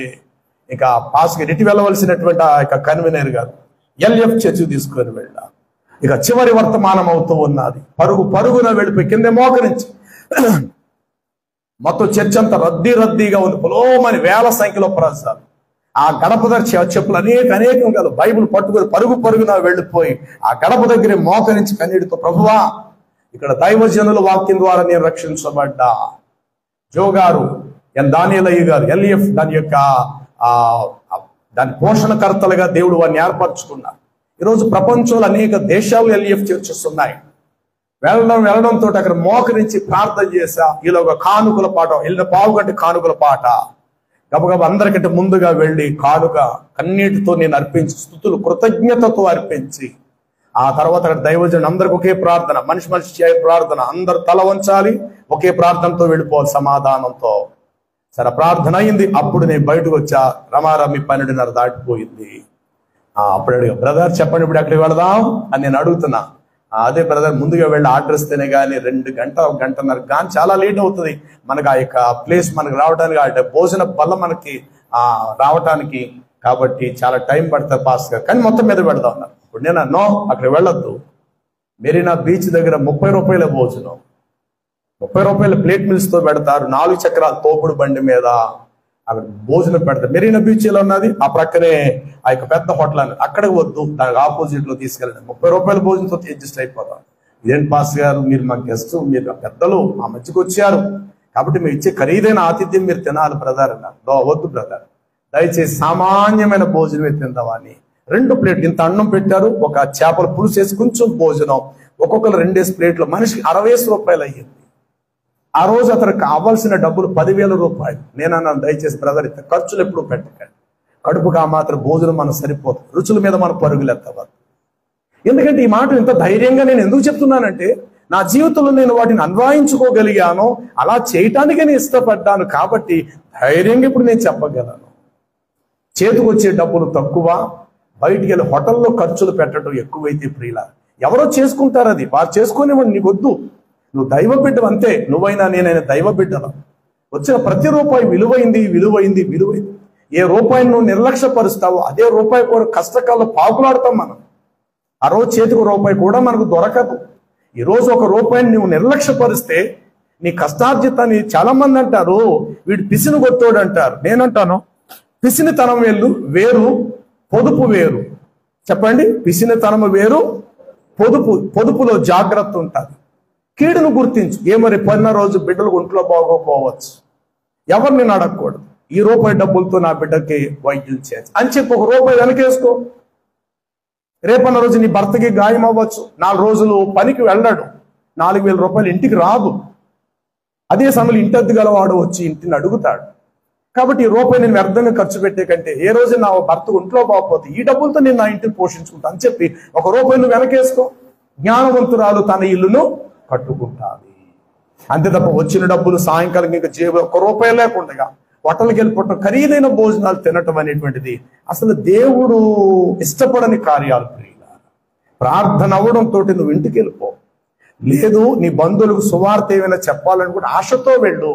ఇక పాస్కి ఇటు వెళ్ళవలసినటువంటి ఆ యొక్క కన్వీనర్ గారు ఎల్ఎఫ్ చర్చి తీసుకొని వెళ్ళా. ఇక చివరి వర్తమానం అవుతూ ఉన్నది. పరుగున వెళ్ళిపోయి కింద మోకరించి మొత్తం చర్చ్ అంతా రద్దీగా ఉంది. పొలోమని వేల సంఖ్యలో ప్రజలు ఆ గడప దగ్గర చెప్పులు అనేకం కాదు బైబిల్ పట్టుకొని పరుగున వెళ్ళిపోయి ఆ గడప దగ్గర మోకరించి కన్నీటితో, ప్రభువా ఇక్కడ దైవజనుల వాక్యం ద్వారా నేను రక్షించబడ్డా. జో గారు, దానియేలయ్య గారు, ఎల్ఎఫ్ దాని యొక్క దాని పోషణకర్తలుగా దేవుడు వారిని ఏర్పరచుకున్నారు. ఈరోజు ప్రపంచంలో అనేక దేశాలు ఎల్ఎఫ్ చర్చెస్ ఉన్నాయి. వెళ్ళడంతో అక్కడ మోకరించి ప్రార్థన చేశా. ఇలా ఒక కానుకల పాట, వెళ్ళిన పావుగంట కానుకల పాట గబగబ అందరికంటే ముందుగా వెళ్ళి కానుక కన్నీటితో నేను అర్పించి, స్తుతులు కృతజ్ఞతతో అర్పించి, ఆ తర్వాత అక్కడ దైవజనుడు అందరికి ఒకే ప్రార్థన, మనిషి చేయ ప్రార్థన, అందరు తల వంచాలి, ఒకే ప్రార్థనతో వెళ్ళిపోవాలి సమాధానంతో. సరే ప్రార్థన అయింది. అప్పుడు నేను బయటకు వచ్చా, రమారమి 12:30 దాటిపోయింది. అప్పుడు అడిగా, బ్రదర్ చెప్పండి ఇప్పుడు ఎక్కడికి వెళదాం అని నేను అడుగుతున్నా. అదే బ్రదర్, ముందుగా వెళ్ళి ఆర్డర్ ఇస్తేనే కానీ 2 గంటల 1:30 కానీ చాలా లేట్ అవుతుంది మనకు ఆ యొక్క ప్లేస్ మనకు రావడానికి, ఆ భోజన బల్ల మనకి రావటానికి, కాబట్టి చాలా టైం పడుతుంది పాస్ గారు, కానీ మొత్తం మీద పెడదాం అన్నారు. ఇప్పుడు నేను నో, అక్కడ వెళ్ళొద్దు, మెరీనా బీచ్ దగ్గర 30 రూపాయల భోజనం, 30 రూపాయల ప్లేట్ మీల్స్ తో పెడతారు, 4 చక్రాల తోపుడు బండి మీద అక్కడ భోజనం పెడతారు. మెరీనా బీచ్లో ఉన్నది, ఆ ప్రక్కనే ఆ యొక్క పెద్ద హోటల్ అన్నది, అక్కడికి వద్దు, దానికి ఆపోజిట్ లో తీసుకెళ్ళండి. 30 రూపాయల భోజనంతో అడ్జస్ట్ అయిపోతాం. ఇదేంటి పాస్ గారు, మీరు మా గెస్ట్, మీరు పెద్దలు మా మధ్యకి వచ్చారు కాబట్టి మీరు ఇచ్చే ఖరీదైన ఆతిథ్యం మీరు తినాలి బ్రదర్ అన్నారు. వద్దు బ్రదర్, దయచేసి సామాన్యమైన భోజనమే తిందామని 2 ప్లేట్లు ఇంత అన్నం పెట్టారు, ఒక చేపల పులుసు వేసి కొంచెం భోజనం, ఒక్కొక్కరు 2 ప్లేట్లు, మనిషికి 60 రూపాయలు అయ్యింది. ఆ రోజు అతనికి కావాల్సిన డబ్బులు 10,000 రూపాయలు. నేను అన్నాను, దయచేసి బ్రదర్ ఇంత ఖర్చులు ఎప్పుడు పెట్టకండి, కడుపుకు ఆ మాత్రం భోజనం మనం సరిపోతుంది, రుచుల మీద మనం పరుగులు ఎత్తవద్దు. ఎందుకంటే ఈ మాట ఇంత ధైర్యంగా నేను ఎందుకు చెప్తున్నానంటే, నా జీవితంలో నేను వాటిని అన్వయించుకోగలిగాను, అలా చేయటానికే నేను ఇష్టపడ్డాను కాబట్టి ధైర్యంగా ఇప్పుడు నేను చెప్పగలను. చేతికి వచ్చే డబ్బులు తక్కువ, బయటికి వెళ్ళి హోటల్లో ఖర్చులు పెట్టడం ఎక్కువైతే ప్రియుల ఎవరో చేసుకుంటారు, అది వారు చేసుకునేవాడు, నీకు వద్దు. నువ్వు దైవ బిడ్డవు అంతే, నువ్వైనా నేనైనా దైవ బిడ్డను. వచ్చిన ప్రతి రూపాయి విలువైంది విలువైంది విలువైంది. ఏ రూపాయిని నువ్వు నిర్లక్ష్యపరుస్తావో అదే రూపాయి కూడా కష్టకాలంలో పాకులాడతాం మనం. ఆ రోజు చేతికి రూపాయి కూడా మనకు దొరకదు. ఈ రోజు ఒక రూపాయిని నువ్వు నిర్లక్ష్యపరిస్తే నీ కష్టార్జితాన్ని చాలా మంది అంటారు, వీడు పిసిని కొట్టోడు అంటారు. నేనంటాను, పిసినితనం వేరు, పొదుపు వేరు. చెప్పండి, పిసినితనం వేరు, పొదుపులో జాగ్రత్త ఉంటుంది. కీడును గుర్తించు. ఏమరి పడిన రోజు బిడ్డలకు ఒంట్లో బాగోపోవచ్చు, ఎవరిని అడగకూడదు. ఈ రూపాయి డబ్బులతో నా బిడ్డకి వైద్యం చేయొచ్చు అని చెప్పి 1 రూపాయి వెనకేసుకో. రేపన్న రోజు నీ భర్తకి గాయం అవ్వచ్చు, 4 రోజులు పనికి వెళ్ళాడు, 4,000 రూపాయలు ఇంటికి రాదు. అదే సమయంలో ఇంటి అద్దె గలవాడు వచ్చి ఇంటిని అడుగుతాడు. కాబట్టి ఈ రూపాయి నేను వ్యర్థంగా ఖర్చు పెట్టే కంటే ఏ రోజు నా భర్త ఒంట్లో బాగోపోతే ఈ డబ్బులతో నేను నా ఇంటిని పోషించుకుంటా అని చెప్పి 1 రూపాయి నువ్వు వెనకేసుకో. జ్ఞానవంతురాలు తన ఇల్లును కట్టుకుంటాది. అంతే తప్ప వచ్చిన డబ్బులు సాయంకాలం ఇంకా జేబు 1 రూపాయి లేకుండా హోటల్కి వెళ్ళిపోవటం, ఖరీదైన భోజనాలు తినటం అనేటువంటిది అసలు దేవుడు ఇష్టపడని కార్యాలు. ప్రార్థన అవ్వడంతో నువ్వు ఇంటికి వెళ్ళిపో. లేదు నీ బంధువులకు సువార్త ఏమైనా చెప్పాలని కూడా ఆశతో వెళ్ళు.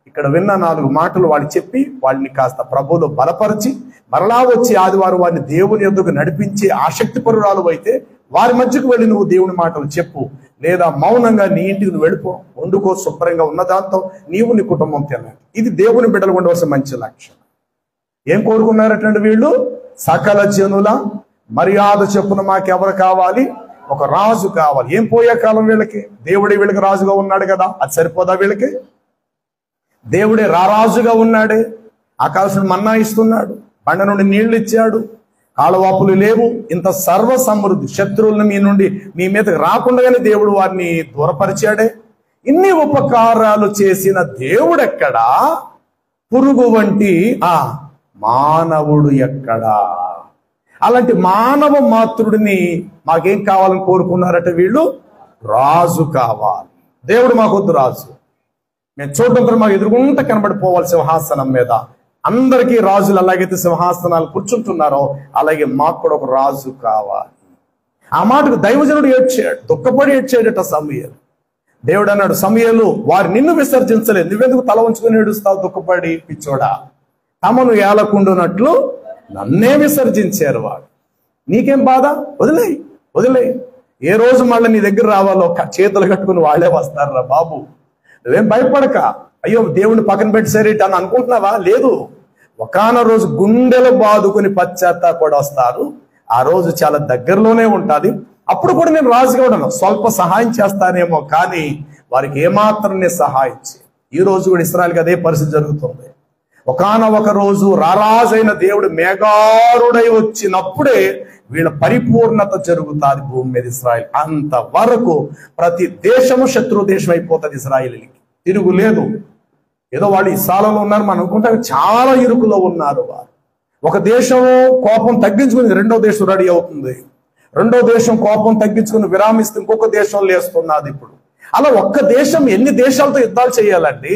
ఇక్కడ విన్న 4 మాటలు వాళ్ళు చెప్పి వాళ్ళని కాస్త ప్రభువులో బలపరిచి మరలా వచ్చి ఆదివారం వారిని దేవుని యొద్దకు నడిపించే ఆసక్తి పరురాలు అయితే వారి మధ్యకు వెళ్ళి నువ్వు దేవుని మాటలు చెప్పు. లేదా మౌనంగా నీ ఇంటికి నువ్వు వెళ్ళిపో, వండుకో, శుభ్రంగా ఉన్న దాంతో నీవు నీ కుటుంబం తినాలి. ఇది దేవుని బిడ్డలు ఉండవలసిన మంచి లక్ష్యం. ఏం కోరుకున్నారటండి వీళ్ళు? సకల జనుల మర్యాద చెప్పున మాకెవరు కావాలి? ఒక రాజు కావాలి. ఏం పోయే కాలం వీళ్ళకి? దేవుడే వీళ్ళకి రాజుగా ఉన్నాడు కదా, అది సరిపోదా వీళ్ళకి? దేవుడే రారాజుగా ఉన్నాడే, ఆకాశం మన్నా ఇస్తున్నాడు, బండ నుండి నీళ్లు ఇచ్చాడు, కాళవాపులు లేవు, ఇంత సర్వ సమృద్ధి, శత్రువులను మీ మీదకి రాకుండానే దేవుడు వారిని దూరపరిచాడే. ఇన్ని ఉపకారాలు చేసిన దేవుడెక్కడా? పురుగు వంటి మానవుడు ఎక్కడా? అలాంటి మానవ మాతృడిని మాకేం కావాలని కోరుకున్నారట వీళ్ళు? రాజు కావాలి. దేవుడు మాకొద్దు రాజు, మేము చూడటంతో మాకు ఎదురుగుంట కనబడిపోవాలి సింహాసనం మీద. అందరికీ రాజులు అలాగైతే సింహాసనాలు కూర్చుంటున్నారో అలాగే మాకు కూడా ఒక రాజు కావాలి. ఆ మాటకు దైవజనుడు ఏడ్చాడు, దుఃఖపడి ఏడ్చాడట సమూయేలు. దేవుడు అన్నాడు, సమూయేలు వారు నిన్ను విసర్జించలేదు, నువ్వెందుకు తల ఉంచుకుని ఏడుస్తావు దుఃఖపడి పిచ్చోడా? తమను ఏలకుండునట్లు నన్నే విసర్జించారు వాడు. నీకేం బాధ? వదిలే. ఏ రోజు మళ్ళీ నీ దగ్గర రావాలో చేతులు కట్టుకుని వాళ్ళే వస్తారా బాబు. నువ్వేం భయపడక, అయ్యో దేవుని పక్కన పెట్టేసరి అని అనుకుంటున్నావా? లేదు, ఒకాన రోజు గుండెలు బాదుకుని పశ్చాత్తాప కూడా వస్తారు. ఆ రోజు చాలా దగ్గరలోనే ఉంటుంది. అప్పుడు కూడా నేను రాజుగా ఉండను, స్వల్ప సహాయం చేస్తానేమో, కానీ వారికి ఏమాత్రం నేను సహాయం చేయ. ఈ రోజు కూడా ఇశ్రాయేలుకి అదే పరిస్థితి జరుగుతుంది. ఒకానొక రోజు రారాజైన దేవుడు మేఘారుడై వచ్చినప్పుడే వీళ్ళ పరిపూర్ణత జరుగుతుంది భూమి మీద. ఇశ్రాయేల్ అంతవరకు ప్రతి దేశము శత్రు దేశం అయిపోతుంది ఇశ్రాయేలుకి, తిరుగులేదు. ఏదో వాళ్ళు ఇస్రాయేలులో ఉన్నారు మనం అనుకుంటే చాలా ఇరుకులో ఉన్నారు వారు. ఒక దేశం కోపం తగ్గించుకుని రెండో దేశం రెడీ అవుతుంది, రెండో దేశం కోపం తగ్గించుకుని విరామిస్తే ఇంకొక దేశం లేస్తున్నది. ఇప్పుడు అలా ఒక్క దేశం ఎన్ని దేశాలతో యుద్ధాలు చేయాలండి?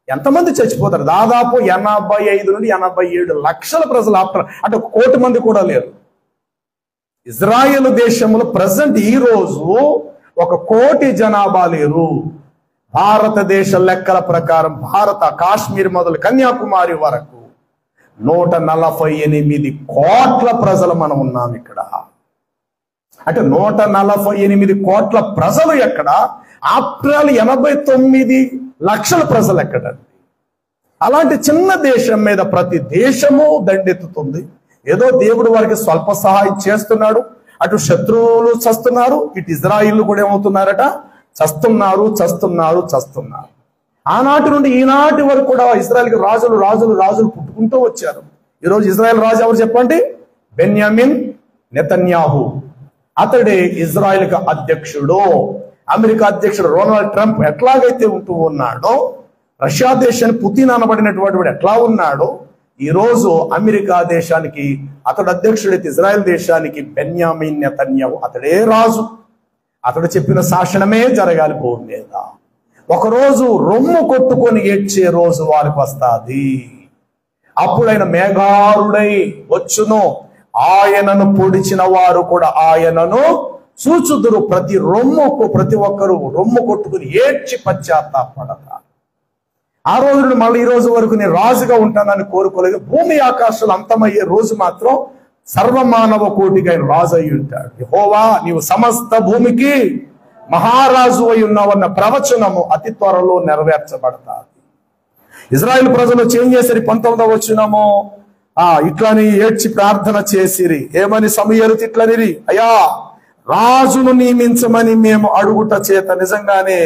ఎంతమంది చచ్చిపోతారు? దాదాపు 85 నుండి 87 లక్షల ప్రజలు ఆఫ్టర్, అంటే 1 కోటి మంది కూడా లేరు. ఇజ్రాయెల్ దేశంలో ప్రజెంట్ ఈ రోజు 1 కోటి జనాభా లేరు. భారతదేశ లెక్కల ప్రకారం భారత కాశ్మీర్ మొదలు కన్యాకుమారి వరకు 148 కోట్ల ప్రజలు మనం ఉన్నాం ఇక్కడ. అంటే 148 కోట్ల ప్రజలు ఎక్కడ? ఆఫ్టర్ 89 లక్షల ప్రజలు ఎక్కడండి? అలాంటి చిన్న దేశం మీద ప్రతి దేశము దండెత్తుతుంది. ఏదో దేవుడు వారికి స్వల్ప సహాయం చేస్తున్నాడు. అటు శత్రువులు చస్తున్నారు, ఇటు ఇజ్రాయిల్ కూడా ఏమవుతున్నారట, చస్తున్నారు. ఆనాటి నుండి ఈనాటి వరకు కూడా ఇజ్రాయెల్కి రాజులు పుట్టుకుంటూ వచ్చారు. ఈరోజు ఇజ్రాయెల్ రాజు ఎవరు చెప్పండి? బెన్యామిన్ నెతన్యాహు. అతడే ఇజ్రాయెల్కి అధ్యక్షుడు. అమెరికా అధ్యక్షుడు డొనాల్డ్ ట్రంప్ ఎట్లాగైతే ఉంటూ ఉన్నాడో, రష్యా దేశాన్ని పుతిన్ అనబడినటువంటి వాడు ఎట్లా ఉన్నాడో, ఈ రోజు అమెరికా దేశానికి అతడు అధ్యక్షుడైతే ఇజ్రాయెల్ దేశానికి బెన్యామిన్ నెతన్యాహు అతడే రాజు. అతడు చెప్పిన శాసనమే జరగాలి భూమి మీద. ఒకరోజు రొమ్ము కొట్టుకొని ఏడ్చే రోజు వారికి వస్తాది. అప్పుడైన మేఘారుడై వచ్చును, ఆయనను పొడిచిన వారు కూడా ఆయనను చూచుదురు. ప్రతి ఒక్కరు రొమ్ము కొట్టుకుని ఏడ్చి పశ్చాత్తాపడతారు. ఆ రోజు నుండి మళ్ళీ ఈ రోజు వరకు నేను రాజుగా ఉంటానని కోరుకోలేదు. భూమి ఆకాశాలు అంతమయ్యే రోజు మాత్రం సర్వమానవ కోటికి ఆయన రాజు అయి ఉంటాడు. యెహోవా, నీవు సమస్త భూమికి మహారాజు అయి ఉన్నావన్న ప్రవచనము అతి త్వరలో నెరవేర్చబడతాది. ఇజ్రాయెల్ ప్రజలు చేంజ్ చేసిరి. 19వ వచనము, ఇట్లని ఏడ్చి ప్రార్థన చేసిరి. ఏమని సమూయేలు తిట్లనిరి, అయ్యా రాజును నియమించమని మేము అడుగుట చేత నిజంగానే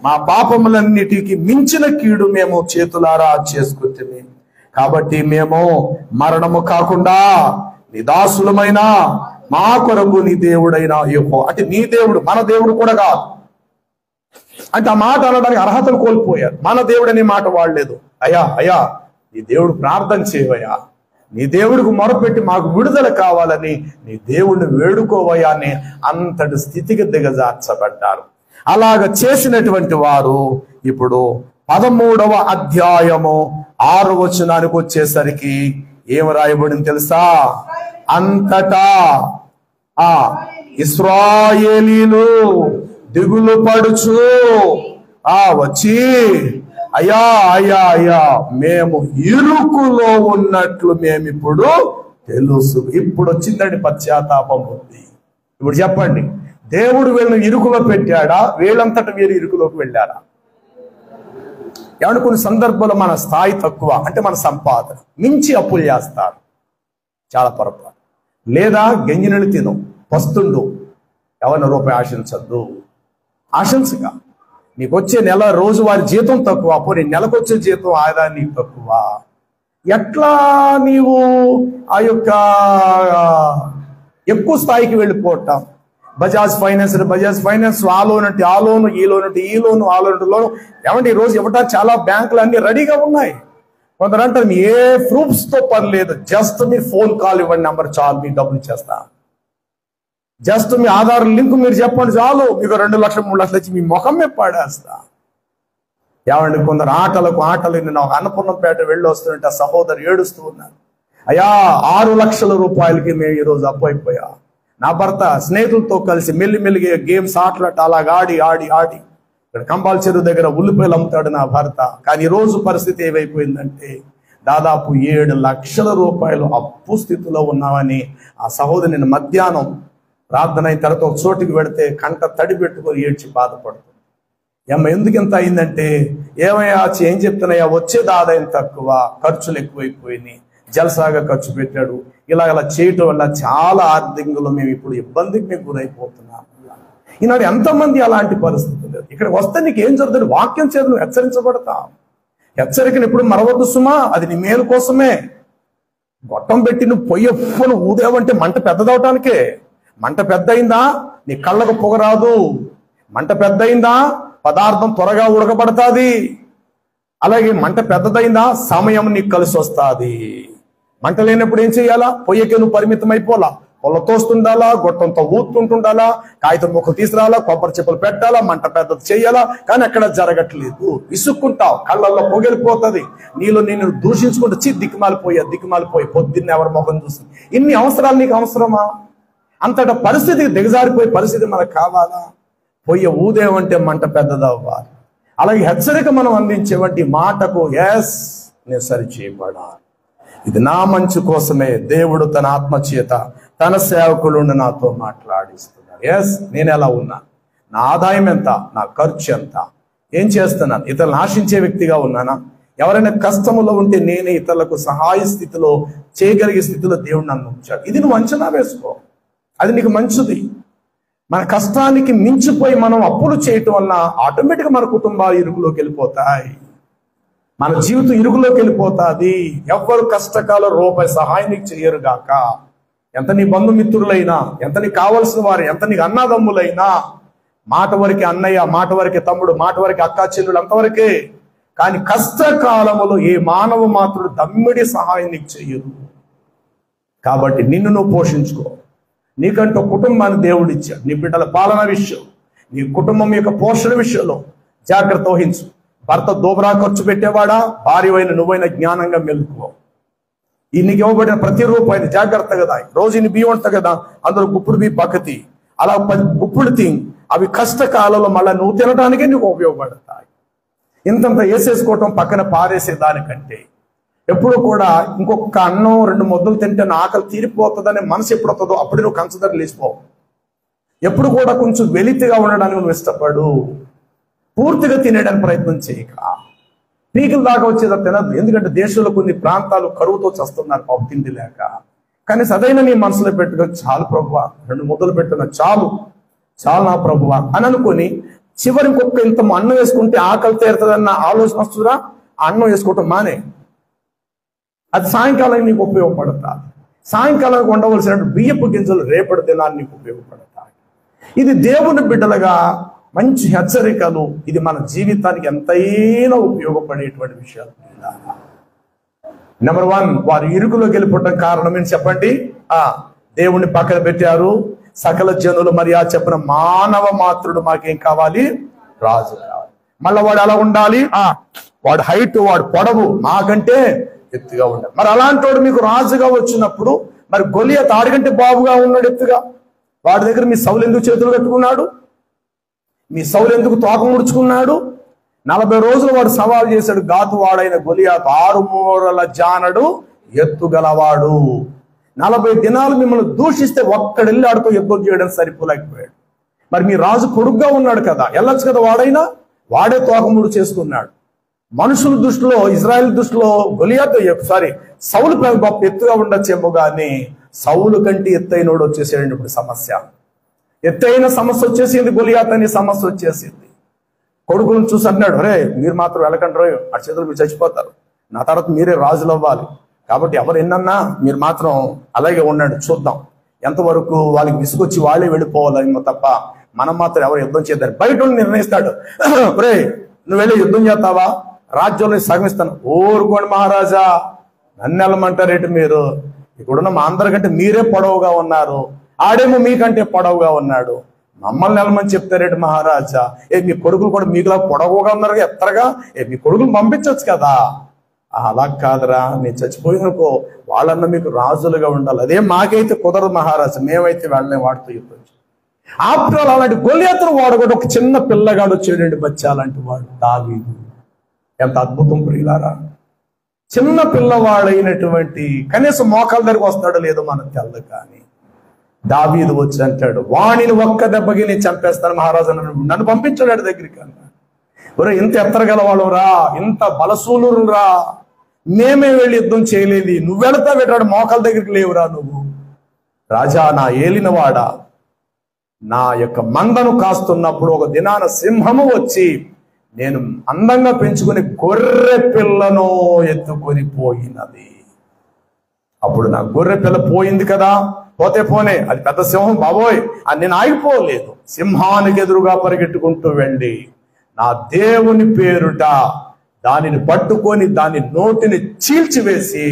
మా పాపములన్నిటికి మించిన కీడు మేము చేతులారా చేసుకుంటుంది. కాబట్టి మేము మరణము కాకుండా నీ దాసులమైన మా కొరకు నీ దేవుడైన యెహోవా, అంటే నీ దేవుడు, మన దేవుడు కూడా కాదు అంటే ఆ మాట అనడానికి అర్హతలు కోల్పోయారు. మన దేవుడు అనే మాట వాడలేదు. అయ్యా నీ దేవుడు ప్రార్థన చేయవయ్యా, నీ దేవుడికి మొరపెట్టి మాకు విడుదల కావాలని నీ దేవుడిని వేడుకోవయ్యా అని అంతటి స్థితికి దిగజార్చబడ్డారు. అలాగ చేసినటువంటి వారు ఇప్పుడు 13వ అధ్యాయము 6వ వచనానికి వచ్చేసరికి ఏం రాయబడింది తెలుసా? అంతటా ఇశ్రాయేలీలు దిగులు పడుచు వచ్చి అయ్యా మేము ఇరుకులో ఉన్నట్లు మేమిప్పుడు తెలుసు. ఇప్పుడు వచ్చిందండి పశ్చాత్తాపం ఉంది. ఇప్పుడు చెప్పండి, దేవుడు వీళ్ళని ఇరుకులో పెట్టాడా, వీళ్ళంతటా వీరు ఇరుకులోకి వెళ్ళారా? ఏమన్నా కొన్ని సందర్భాల్లో మన స్థాయి తక్కువ అంటే మన సంపాదన మించి అప్పులు చేస్తారు, చాలా పొరపాటు. లేదా గంజినీళ్ళు తిను, పస్తుండు, ఎవరిని రూపాయి ఆశించద్దు. ఆశించగా నీకు వచ్చే నెల రోజువారి జీతం తక్కువ, పోనీ నెలకొచ్చే జీతం ఆదాయం నీకు తక్కువ. ఎట్లా నీవు ఆ యొక్క ఎక్కువ స్థాయికి వెళ్ళిపోవటం? బజాజ్ ఫైనాన్స్ ఆ లోన్ అంటే ఆ లోను, ఈ లోన్ అంటే ఈ లోను, ఆ లోన్ లోను. ఏమంటే ఈ రోజు ఇవ్వటానికి చాలా బ్యాంకులు అన్ని రెడీగా ఉన్నాయి. కొందరు అంటారు మీ ఏ ప్రూఫ్స్ తో పని లేదు, జస్ట్ మీరు ఫోన్ కాల్ ఇవ్వండి, నెంబర్ చాలు, మీ డబ్బులు ఇచ్చేస్తా. జస్ట్ మీ ఆధార్ లింక్ మీరు చెప్పండి చాలు, మీకు 2 లక్షలు 3 లక్షలు ఇచ్చి మీ ముఖమే పాడేస్తా. ఏమండి కొందరు ఆటలు నేను ఒక అన్నపూర్ణంపేట వెళ్ళి వస్తుంటే ఆ సహోదరు ఏడుస్తూ ఉన్నారు. అయ్యా 6 లక్షల రూపాయలకి మేము ఈరోజు అప్పు అయిపోయా. నా భర్త స్నేహితులతో కలిసి మెల్లిమెల్లిగా గేమ్స్ ఆటలాట అలాగ ఆడి ఇక్కడ కంబాల్ చెరువు దగ్గర ఉల్లిపాయలు అమ్ముతాడు నా భర్త. కానీ ఈ రోజు పరిస్థితి ఏమైపోయిందంటే దాదాపు 7 లక్షల రూపాయలు అప్పు స్థితిలో ఉన్నామని ఆ సహోదరు నేను మధ్యాహ్నం ప్రార్థన అయిన తర్వాత ఒక చోటుకి పెడితే కంట తడి పెట్టుకొని ఏడ్చి బాధపడుతుంది. ఎందుకు ఎంత అయిందంటే, ఏమయ్యా ఏం చెప్తున్నాయా, వచ్చేది ఆదాయం తక్కువ, ఖర్చులు ఎక్కువైపోయినాయి, జలసాగా ఖర్చు పెట్టాడు. ఇలా చేయటం వల్ల చాలా ఆర్థికంగా మేము ఇప్పుడు ఇబ్బందికి మేము గురైపోతున్నాం. ఈనాడు ఎంతమంది అలాంటి పరిస్థితులు లేదు. ఇక్కడికి వస్తే నీకు ఏం జరుగుతుంది? వాక్యం చేత నువ్వు హెచ్చరించబడతాం. హెచ్చరికను ఎప్పుడు మరవద్దు సుమా, అది నీ మేలు కోసమే. గొట్టం పెట్టి నువ్వు పొయ్యను ఊదేవంటే మంట పెద్దదవటానికే. మంట పెద్ద అయిందా నీ కళ్ళకు పొగరాదు. మంట పెద్ద అయిందా పదార్థం త్వరగా ఉడకబడతాది. అలాగే మంట పెద్దదైందా సమయం నీకు కలిసి వస్తుంది. మంట లేనప్పుడు ఏం చేయాలా? పొయ్యకి నువ్వు పరిమితం అయిపోలా, పొల్ల తోస్తుండాలా, గొట్టంతో ఊతుంటుండాలా, కాగితం మొక్కలు తీసుకురాలా, కొబ్బరి చెప్పులు పెట్టాలా, మంట పెద్దది చేయాలా. కానీ అక్కడ జరగట్లేదు. విసుక్కుంటావు, కళ్ళల్లో పొగలిపోతుంది, నీలో నేను దూషించుకుంటూ దిక్కుమాలిపోయి పొద్దున్న ఎవరి ముఖం చూస్తుంది. ఇన్ని అవసరాలు నీకు అవసరమా? అంతటా పరిస్థితి దిగజారిపోయే పరిస్థితి మనకు కావాలా? పొయ్య ఊదేమంటే మంట పెద్దదవ్వాలి. అలాగే హెచ్చరిక మనం అందించేవంటి మాటకు నేను సరి చేయబడాలి, ఇది నా మంచి కోసమే దేవుడు తన ఆత్మచేత తన సేవకులను నాతో మాట్లాడిస్తున్నాడు. నేను ఎలా ఉన్నా, నా ఆదాయం ఎంత, నా ఖర్చు ఎంత, ఏం చేస్తున్నాను, ఇతరులను ఆశించే వ్యక్తిగా ఉన్నానా, ఎవరైనా కష్టములో ఉంటే నేనే ఇతరులకు సహాయ స్థితిలో చేయగలిగే స్థితిలో దేవుడు నన్ను ఉంచాడు. ఇది నువ్వు అంచనా వేసుకో, అది నీకు మంచిది. మన కష్టానికి మించిపోయి మనం అప్పులు చేయటం వల్ల ఆటోమేటిక్గా మన కుటుంబాలు ఇరుకులోకి వెళ్ళిపోతాయి, మన జీవితం ఇరుకులోకి వెళ్ళిపోతుంది. ఎవ్వరు కష్టకాల రూపాయి సహాయం నీకు చేయరు గాక. ఎంత నీ బంధుమిత్రులైనా, ఎంత నీకు కావలసిన వారు, ఎంత నీకు అన్నదమ్ములైనా, మాట వరకే అన్నయ్య, మాట వరకే తమ్ముడు, మాట వరకే అక్కా చెల్లుడు, అంతవరకే. కానీ కష్టకాలములో ఏ మానవ మాత్రుడు దమ్మిడి సహాయం నీకు చెయ్యరు. కాబట్టి నిన్ను నువ్వు పోషించుకో. నీకంటూ కుటుంబాన్ని దేవుడు ఇచ్చాడు. నీ బిడ్డల పాలన విషయం, నీ కుటుంబం యొక్క పోషణ విషయంలో జాగ్రత్త వహించు. భర్త దోబరా ఖర్చు పెట్టేవాడా, భార్యవైన నువ్వైనా జ్ఞానంగా మెలుకో. ఈ నీకు ఇవ్వబడిన ప్రతి రూపాయిని జాగ్రత్తగా దాయి. రోజు ఇన్ని బియ్యం ఉంటాయి కదా, అందులో గుప్పుడు బియ్యం పక్కతి, అలా గుప్పుడు తిని అవి కష్టకాలంలో మళ్ళీ నువ్వు తినడానికే నీకు ఉపయోగపడతాయి. ఇంతంత వేసేసుకోవటం పక్కన పారేసే దానికంటే ఎప్పుడు కూడా ఇంకొక అన్నం 2 ముద్దలు తింటే నా ఆకలి తీరిపోతుందనే మనసు ఎప్పుడు వస్తుందో అప్పుడు నువ్వు కంచదర లేచిపోవు. ఎప్పుడు కూడా కొంచెం వెలితిగా ఉండడానికి నువ్వు ఇష్టపడు. పూర్తిగా తినేయడానికి ప్రయత్నం చేయక పీకల దాకా వచ్చేదా తినద్దు. ఎందుకంటే దేశంలో కొన్ని ప్రాంతాలు కరువుతో చస్తున్నారు పాపం తిండి లేక. కానీ సదైన నీ మనసులో పెట్టుకొని చాలు ప్రభువా, 2 ముద్దలు పెట్టిన చాలు నా ప్రభువా అని అనుకొని చివరి ఇంకొక ఇంత అన్నం వేసుకుంటే ఆకలి తీరుతుందన్న ఆలోచన వస్తుందా, అన్నం వేసుకోవటం మానే. అది సాయంకాలం నీకు ఉపయోగపడతాయి. సాయంకాలానికి ఉండవలసిన బియ్యపు గింజలు రేపటి దినాన్ని నీకు ఉపయోగపడతాయి. ఇది దేవుని బిడ్డలుగా మంచి హెచ్చరికలు. ఇది మన జీవితానికి ఎంతైనా ఉపయోగపడేటువంటి విషయాలు. నెంబర్ 1, వారు ఇరుకులోకి వెళ్ళిపోవటం కారణం ఏంటి చెప్పండి? దేవుణ్ణి పక్కన పెట్టారు. సకల జనులు మరి ఆ చెప్పిన మానవ మాత్రుడు మాకేం కావాలి? రాజు కావాలి. మళ్ళీ వాడు ఎలా ఉండాలి? వాడు హైట్, వాడు పొడవు మాకంటే ఎత్తుగా ఉండాలి. మరి అలాంటి వాడు మీకు రాజుగా వచ్చినప్పుడు మరి గొలియాతు ఆడికంటే బాబుగా ఉన్నాడు ఎత్తుగా. వాడి దగ్గర మీ సౌలు ఎందుకు చేతులు కట్టుకున్నాడు? మీ సౌలు ఎందుకు తోక ముడుచుకున్నాడు? 40 రోజులు వాడు సవాల్ చేశాడు. గాతు వాడైన గొలియాతు 6 మూరల జానడు ఎత్తుగలవాడు. 40 దినాలు మిమ్మల్ని దూషిస్తే ఒక్కడెళ్ళి ఆడుతూ యుద్ధం చేయడం సరిపోలేకపోయాడు. మరి మీ రాజు పొడుగ్గా ఉన్నాడు కదా, వెళ్ళొచ్చు కదా. వాడే తోకముడు చేసుకున్నాడు. మనుషుల దృష్టిలో, ఇజ్రాయెల్ దృష్టిలో గొలియాతు సౌలు గొప్ప ఎత్తుగా ఉండొచ్చేమో కానీ సౌలు కంటే ఎత్తైనోడు వచ్చేసాడు. ఇప్పుడు సమస్య, ఎత్తైన సమస్య వచ్చేసింది. గొలియాతు అనే సమస్య వచ్చేసింది. కొడుకులను చూసి అన్నాడు, అరే మీరు మాత్రం వెళ్ళకండి రోయ్, ఆ చేతులు మీరు చచ్చిపోతారు, నా తర్వాత మీరే రాజులు అవ్వాలి. కాబట్టి ఎవరు ఎన్నన్నా మీరు మాత్రం అలాగే ఉండండి, చూద్దాం ఎంతవరకు వాళ్ళకి విసుకొచ్చి వాళ్ళే వెళ్ళిపోవాలేమో తప్ప మనం మాత్రం ఎవరు యుద్ధం చేద్దాం. బయట నిర్ణయిస్తాడు, రే నువ్వు వెళ్ళి యుద్ధం చేస్తావా, రాజ్యంలో సగం ఇస్తాను. ఊరుకోండి మహారాజా, నన్ను వెళ్ళమంటారేంటి మీరు? ఇక్కడున్న మా అందరికంటే మీరే పొడవుగా ఉన్నారు, ఆడేమో మీకంటే పొడవుగా ఉన్నాడు, మమ్మల్ని వెళ్ళమని చెప్తారేంటి మహారాజా? మీ కొడుకులు కూడా మీకులా పొడవుగా ఉన్నారు ఎత్తరగా, మీ కొడుకులు పంపించవచ్చు కదా. అలా కాదురా, నేను చచ్చిపోయినకో వాళ్ళన్నా మీకు రాజులుగా ఉండాలి, అదే మాకైతే కుదరదు మహారాజా, మేమైతే వాళ్ళని వాడుతూ యుద్ధం. ఆఫ్టర్ ఆల్ అలాంటి గొలియాతును వాడు కూడా ఒక చిన్న పిల్లగాడు వచ్చేటండి, బచ్చాలంటి వాడు దావీదు. ఎంత అద్భుతం ప్రియులారా! చిన్న పిల్లవాడైనటువంటి కనీసం మోకాల దగ్గరకు వస్తాడో లేదో మనకు తెలదు, కానీ దావీదు వచ్చి అంటాడు, వాణిని ఒక్క దెబ్బకి నేను చంపేస్తాను మహారాజు, నన్ను పంపించాడు దగ్గరికి అన్నాడు. ఒరే ఇంత ఎత్తరగలవాడు రా, ఇంత బలసూలు రా, మేమే వెళ్ళి యుద్ధం చేయలేదు, నువ్వు వెళతా పెట్టాడు మోకాల దగ్గరికి లేవురా నువ్వు. రాజా, నా ఏలినవాడా, నా యొక్క మందను కాస్తున్నప్పుడు ఒక దినాన సింహము వచ్చి నేను అందంగా పెంచుకుని గొర్రె పిల్లను ఎత్తుకొని పోయినది. అప్పుడు నా గొర్రె పిల్ల పోయింది కదా, పోతే పోనే, అది పెద్ద సింహం బాబోయ్ అని నేను ఆగిపోలేదు. సింహానికి ఎదురుగా పరిగెట్టుకుంటూ వెళ్ళి నా దేవుని పేరుట దానిని పట్టుకొని దాని నోటిని చీల్చివేసి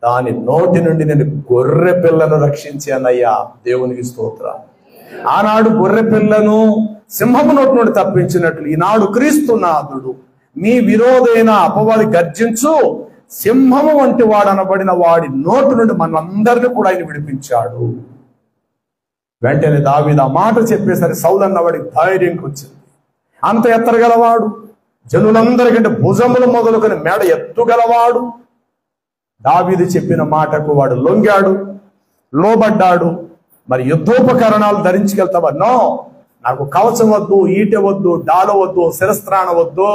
దాని నోటి నుండి నేను గొర్రె పిల్లను రక్షించానయ్యా. దేవునికి స్తోత్రం. ఆనాడు గొర్రె పిల్లను సింహము నోటి నుండి తప్పించినట్లు ఈనాడు క్రీస్తునాథుడు మీ విరోధైన అపవాది గర్జించు సింహము వంటి వాడు అనబడిన వాడి నోటి నుండి మనందరినీ కూడా ఆయన విడిపించాడు. వెంటనే దావీదు ఆ మాట చెప్పేసరి సౌలు అన్నవాడికి ధైర్యంకి వచ్చింది. అంత ఎత్తరగలవాడు, జనులందరికంటే భుజములు మొదలుకొని మెడ ఎత్తుగలవాడు. దావీదు చెప్పిన మాటకు వాడు లొంగాడు, లోబడ్డాడు. మరి యుద్ధోపకరణాలు ధరించుకెళ్తావా? నో, నాకు కవచం వద్దు, ఈటె వద్దు, డాల వద్దు, శిరస్త్రాణ వద్దు.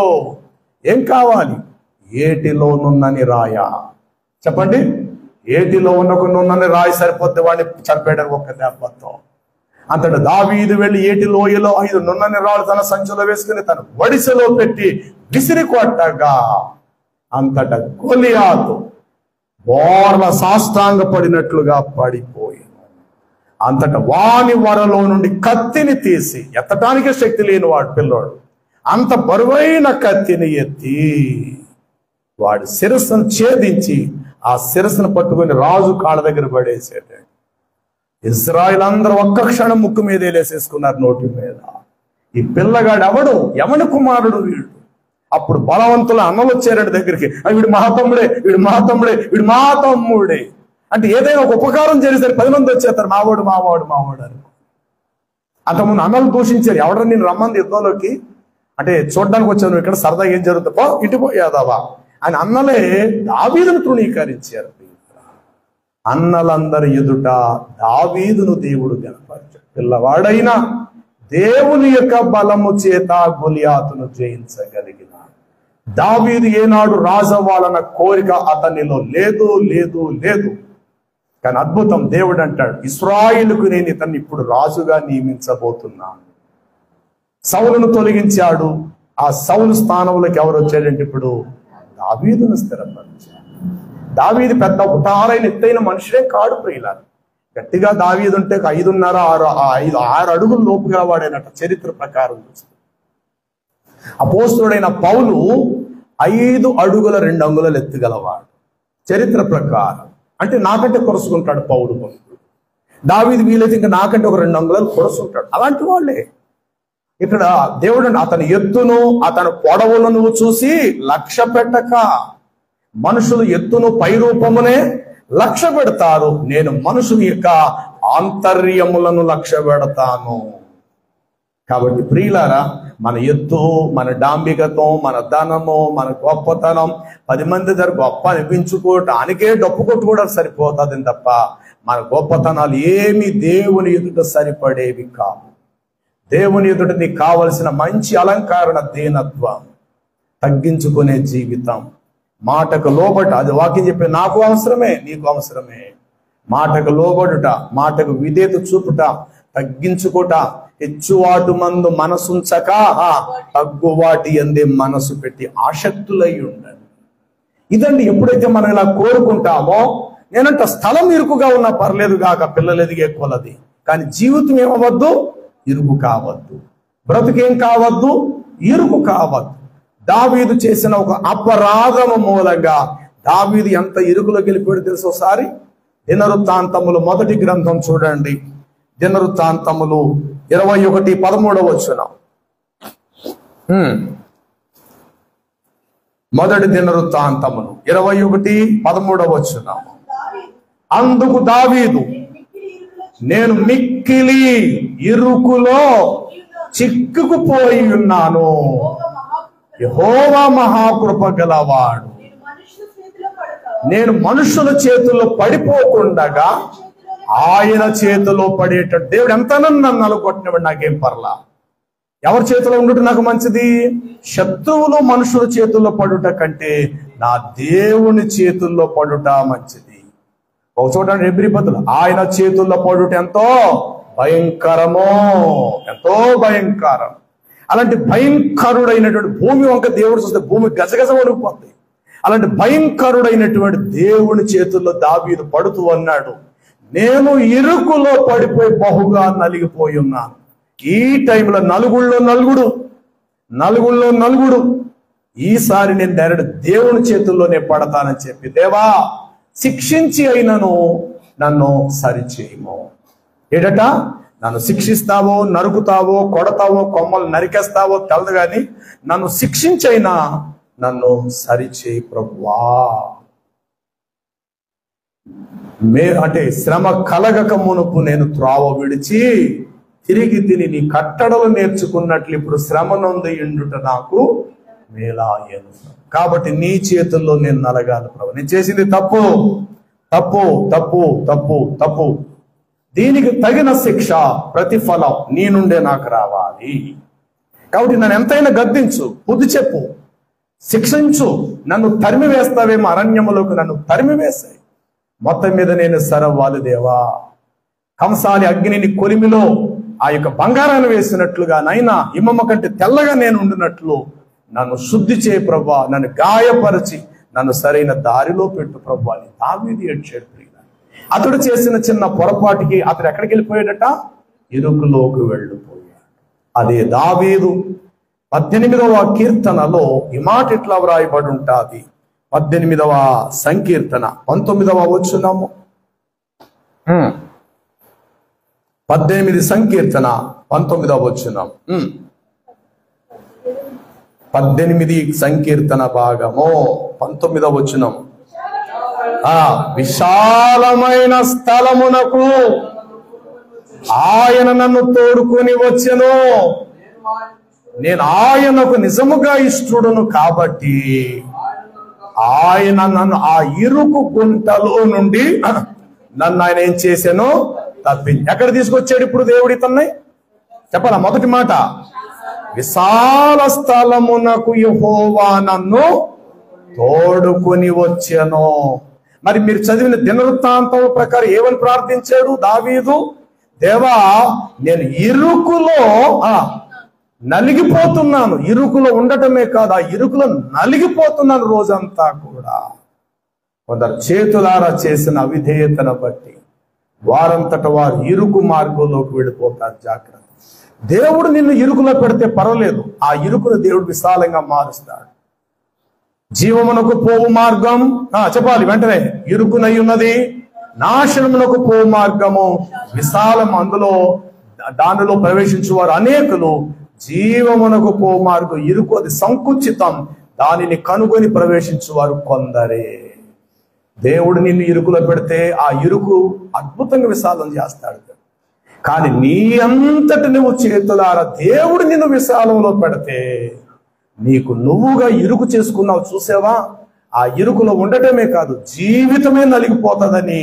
ఏం కావాలి? ఏటిలోనున్నని రాయ. చెప్పండి, ఏటిలో ఉన్నని రాయి సరిపోతే వాడిని చంపేయడం ఒక్క దెబ్బతో. అంతట దావీదు వెళ్ళి ఏటి లోయలో 5 నున్నని రాళ్ళు తన సంచిలో వేసుకుని తన వడిసెలో పెట్టి విసిరి కొట్టగా అంతట గొలియాతు బోర్ల సాష్టాంగ పడినట్లుగా పడిపోయి, అంతట వాని వరలో నుండి కత్తిని తీసి, ఎత్తటానికే శక్తి లేని వాడు పిల్లోడు, అంత బరువైన కత్తిని ఎత్తి వాడి శిరస్సును ఛేదించి ఆ శిరస్సును పట్టుకుని రాజు కాళ్ళ దగ్గర పడేసేట. ఇజ్రాయిల్ అందరూ ఒక్క క్షణం ముక్కు మీద వేసేసుకున్నారు, నోటి మీద. ఈ పిల్లగాడు ఎవడు కుమారుడు వీడు? అప్పుడు బలవంతుల అన్నలు వచ్చారట దగ్గరికి, వీడు మహాతమ్ముడే, వీడు మహాతమ్ముడే, వీడు మహాతమ్ముడే అంటే ఏదైనా ఒక ఉపకారం చేసేసరికి 10 మంది వచ్చేస్తారు, మావాడు మావాడు మావాడు అని. అంతకుముందు అన్నలు దూషించారు, ఎవడని నేను రమ్మంది యుద్ధంలోకి అంటే చూడడానికి వచ్చాను, ఇక్కడ సరదాగా ఏం జరుగుతుందో ఇంటి పోయాదావా అని అన్నలే దావీదును తృణీకరించారు. అన్నలందరి ఎదుట దావీదును దేవుడు గణపరిచాడు. పిల్లవాడైనా దేవుని యొక్క బలము చేత గొలియాతును జయించగలిగిన దావీదు ఏనాడు రాజవ్వాలన్న కోరిక అతనిలో లేదు లేదు లేదు. కానీ అద్భుతం, దేవుడు అంటాడు, ఇశ్రాయేలుకు నేను ఇతన్ని ఇప్పుడు రాజుగా నియమించబోతున్నాను. సౌలును తొలగించాడు, ఆ సౌలు స్థానంలోకి ఎవరు వచ్చాడంటే ఇప్పుడు దావీదును స్థిరపరిచాడు. దావీదు పెద్ద ఉటారైన ఎత్తైన మనుషులే కాడు ప్రియులారు. గట్టిగా దావీదు ఉంటే 5.5-6 అడుగుల లోపు గలవాడైనట్టు చరిత్ర ప్రకారం చూస్తే. అపోస్తుడైన పౌలు 5 అడుగుల 2 అంగుళాలు ఎత్తుగలవాడు చరిత్ర ప్రకారం. అంటే నాకంటే కొరసుకుంటాడు పౌలు. దావీదు వీలైతే ఇంకా నాకంటే ఒక 2 అంగుళాలు కొరసుకుంటాడు. అలాంటి వాళ్ళే ఇక్కడ దేవుడు అతని ఎత్తును అతని పొడవులను నువ్వు చూసి లక్ష్య పెట్టక, మనుషులు ఎత్తును పై రూపమునే లక్ష్య పెడతారు, నేను మనుషుని యొక్క ఆంతర్యములను లక్ష్య పెడతాను. కాబట్టి ప్రియులారా, మన ఎత్తు, మన డాంబికత్వం, మన ధనము, మన గొప్పతనం 10 మంది దగ్గర గొప్ప అనిపించుకోవటానికే డప్పు కొట్టుకోవడం సరిపోతుంది తప్ప మన గొప్పతనాలు ఏమి దేవుని ఎదుట సరిపడేవి కావు. దేవుని ఎదుట నీకు కావలసిన మంచి అలంకరణ దీనత్వం, తగ్గించుకునే జీవితం, మాటకు లోబట. అది వాక్యం చెప్పే నాకు అవసరమే, నీకు అవసరమే. మాటకు లోబడుట, మాటకు విధేయత చూపుట, తగ్గించుకోట, హెచ్చువాటు మందు మనసుంచక తగ్గువాటి అందే మనసు పెట్టి ఆసక్తులై ఉండండి. ఇదండి ఎప్పుడైతే మనం ఇలా కోరుకుంటామో, నేనంట స్థలం ఇరుకుగా ఉన్నా పర్లేదు కాక పిల్లలు ఎదిగే కొలది, కానీ జీవితం ఏమవద్దు, ఇరుకు కావద్దు. బ్రతుకేం కావద్దు, ఇరుకు కావద్దు. దావీదు చేసిన ఒక అపరాధము మూలంగా దావీదు ఎంత ఇరుకులో గెలిపాడు తెలుసు. ఒకసారి దినవృత్తాంతములు 1వ గ్రంథం చూడండి. దినవృత్తాంతములు 21:13 వచనం. 1 దినవృత్తాంతములు 21:13 వచనం. అందుకు దావీదు, నేను మిక్కిలి ఇరుకులో చిక్కుకుపోయి ఉన్నాను, యెహోవా మహాకృప గలవాడు, నేను మనుషుల చేతుల్లో పడిపోకుండగా ఆయన చేతిలో పడేటట్టు. దేవుడు ఎంత నన్ను నలుగొట్టినవాడు, నాకేం పర్లా. ఎవరి చేతిలో ఉండటం నాకు మంచిది? శత్రువులు మనుషుల చేతుల్లో పడుట కంటే నా దేవుని చేతుల్లో పడుట మంచిది. ఒక చోట ఎబ్రిపతులు, ఆయన చేతుల్లో పడుట ఎంతో భయంకరమో, ఎంతో భయంకరం. అలాంటి భయంకరుడైనటువంటి భూమి వంక దేవుడు చూస్తే భూమి గజగజ వణికిపోతుంది. అలాంటి భయంకరుడైనటువంటి దేవుని చేతుల్లో దావీదు పడుతూ అన్నాడు, నేను ఇరుకులో పడిపోయి బహుగా నలిగిపోయి ఉన్నాను. ఈ టైంలో నలుగుళ్ళో నలుగుడు ఈసారి నేను డైరెక్ట్ దేవుని చేతుల్లోనే పడతానని చెప్పి, దేవా శిక్షించి అయినను నన్ను సరిచేయము. ఏడట, నన్ను శిక్షిస్తావో, నరుకుతావో, కొడతావో, కొమ్మలు నరికేస్తావో తెలదు కానీ నన్ను శిక్షించైనా నన్ను సరిచేయి ప్రభువా. అంటే శ్రమ కలగక మునుపు నేను త్రోవ విడిచి తిరిగి తిని నీ కట్టడలు నేర్చుకున్నట్లు ఇప్పుడు శ్రమ నొంది ఎండుట నాకు మేలాయను. కాబట్టి నీ చేతుల్లో నేను నలగాలి ప్రభు. నేను చేసింది తప్పు తప్పు తప్పు తప్పు తప్పు, దీనికి తగిన శిక్ష, ప్రతిఫలం నీ నుండే నాకు రావాలి. కాబట్టి నన్ను ఎంతైనా గద్దించు, బుద్ధి చెప్పు, శిక్షించు, నన్ను తరిమి వేస్తావేమో, అరణ్యములోకి నన్ను తరిమి వేసాయి. మొత్తం మీద నేను సరవ్వాలి దేవా, కంసాలి అగ్నిని కొలిమిలో ఆ యొక్క బంగారాన్ని వేసినట్లుగా నైనా హిమమ్మ కంటే తెల్లగా నేను ఉండినట్లు నన్ను శుద్ధి చేయి ప్రభువా, నన్ను గాయపరిచి నన్ను సరైన దారిలో పెట్టు ప్రభువా అని దావీదు ఏడ్చాడు. అతడు చేసిన చిన్న పొరపాటుకి అతడు ఎక్కడికి వెళ్ళిపోయాడట? ఇరుకులోకి వెళ్ళిపోయాడు. అదే దావీదు 18వ కీర్తనలో ఈ మాట ఇట్లా వ్రాయబడి ఉంటుంది. 18వ సంకీర్తన 19వ వచనము. 18 సంకీర్తన 19వ వచనం. 18 సంకీర్తన భాగము 19వ వచనం. విశాలమైన స్థలమునకు ఆయన నన్ను తోడుకొని వచ్చెను, నేను ఆయనకు నిజముగా ఇష్టడును కాబట్టి ఆయన నన్ను ఆ ఇరుకు గుంటలో నుండి నన్ను ఆయన ఏం చేశాను? తప్పించి ఎక్కడ తీసుకొచ్చాడు ఇప్పుడు దేవుడు ఇతన్ని? చెప్పాలా? మొదటి మాట, విశాల స్థలమునకు యెహోవా నన్ను తోడుకొని వచ్చెను. మరి మీరు చదివిన దినవృత్తాంతం ప్రకారం ఏమని ప్రార్థించాడు దావీదు? దేవా, నేను ఇరుకులో నలిగిపోతున్నాను. ఇరుకులో ఉండటమే కాదు, ఆ ఇరుకులో నలిగిపోతున్నాను రోజంతా కూడా. కొందరు చేతులారా చేసిన అవిధేయతను బట్టి వారంతట వారు ఇరుకు మార్గంలోకి వెళ్ళిపోతారు. జాగ్రత్త. దేవుడు నిన్ను ఇరుకులో పెడితే పర్వాలేదు, ఆ ఇరుకును దేవుడు విశాలంగా మారుస్తాడు. జీవమునకు పోవు మార్గం చెప్పాలి వెంటనే, ఇరుకునై ఉన్నది, నాశనమునకు పోవు మార్గము విశాలం, అందులో దానిలో ప్రవేశించువారు అనేకులు. జీవమునకు పోవు మార్గం ఇరుకు, అది సంకుచితం, దానిని కనుగొని ప్రవేశించువారు కొందరే. దేవుడు నిన్ను ఇరుకులో పెడితే ఆ ఇరుకు అద్భుతంగా విశాలం చేస్తాడు. కానీ నీ అంతటి నువ్వు చేతులారా దేవుడు నిన్ను విశాలంలో పెడితే నీకు నువ్వుగా ఇరుకు చేసుకున్నావు. చూసావా? ఆ ఇరుకులో ఉండటమే కాదు, జీవితమే నలిగిపోతుందని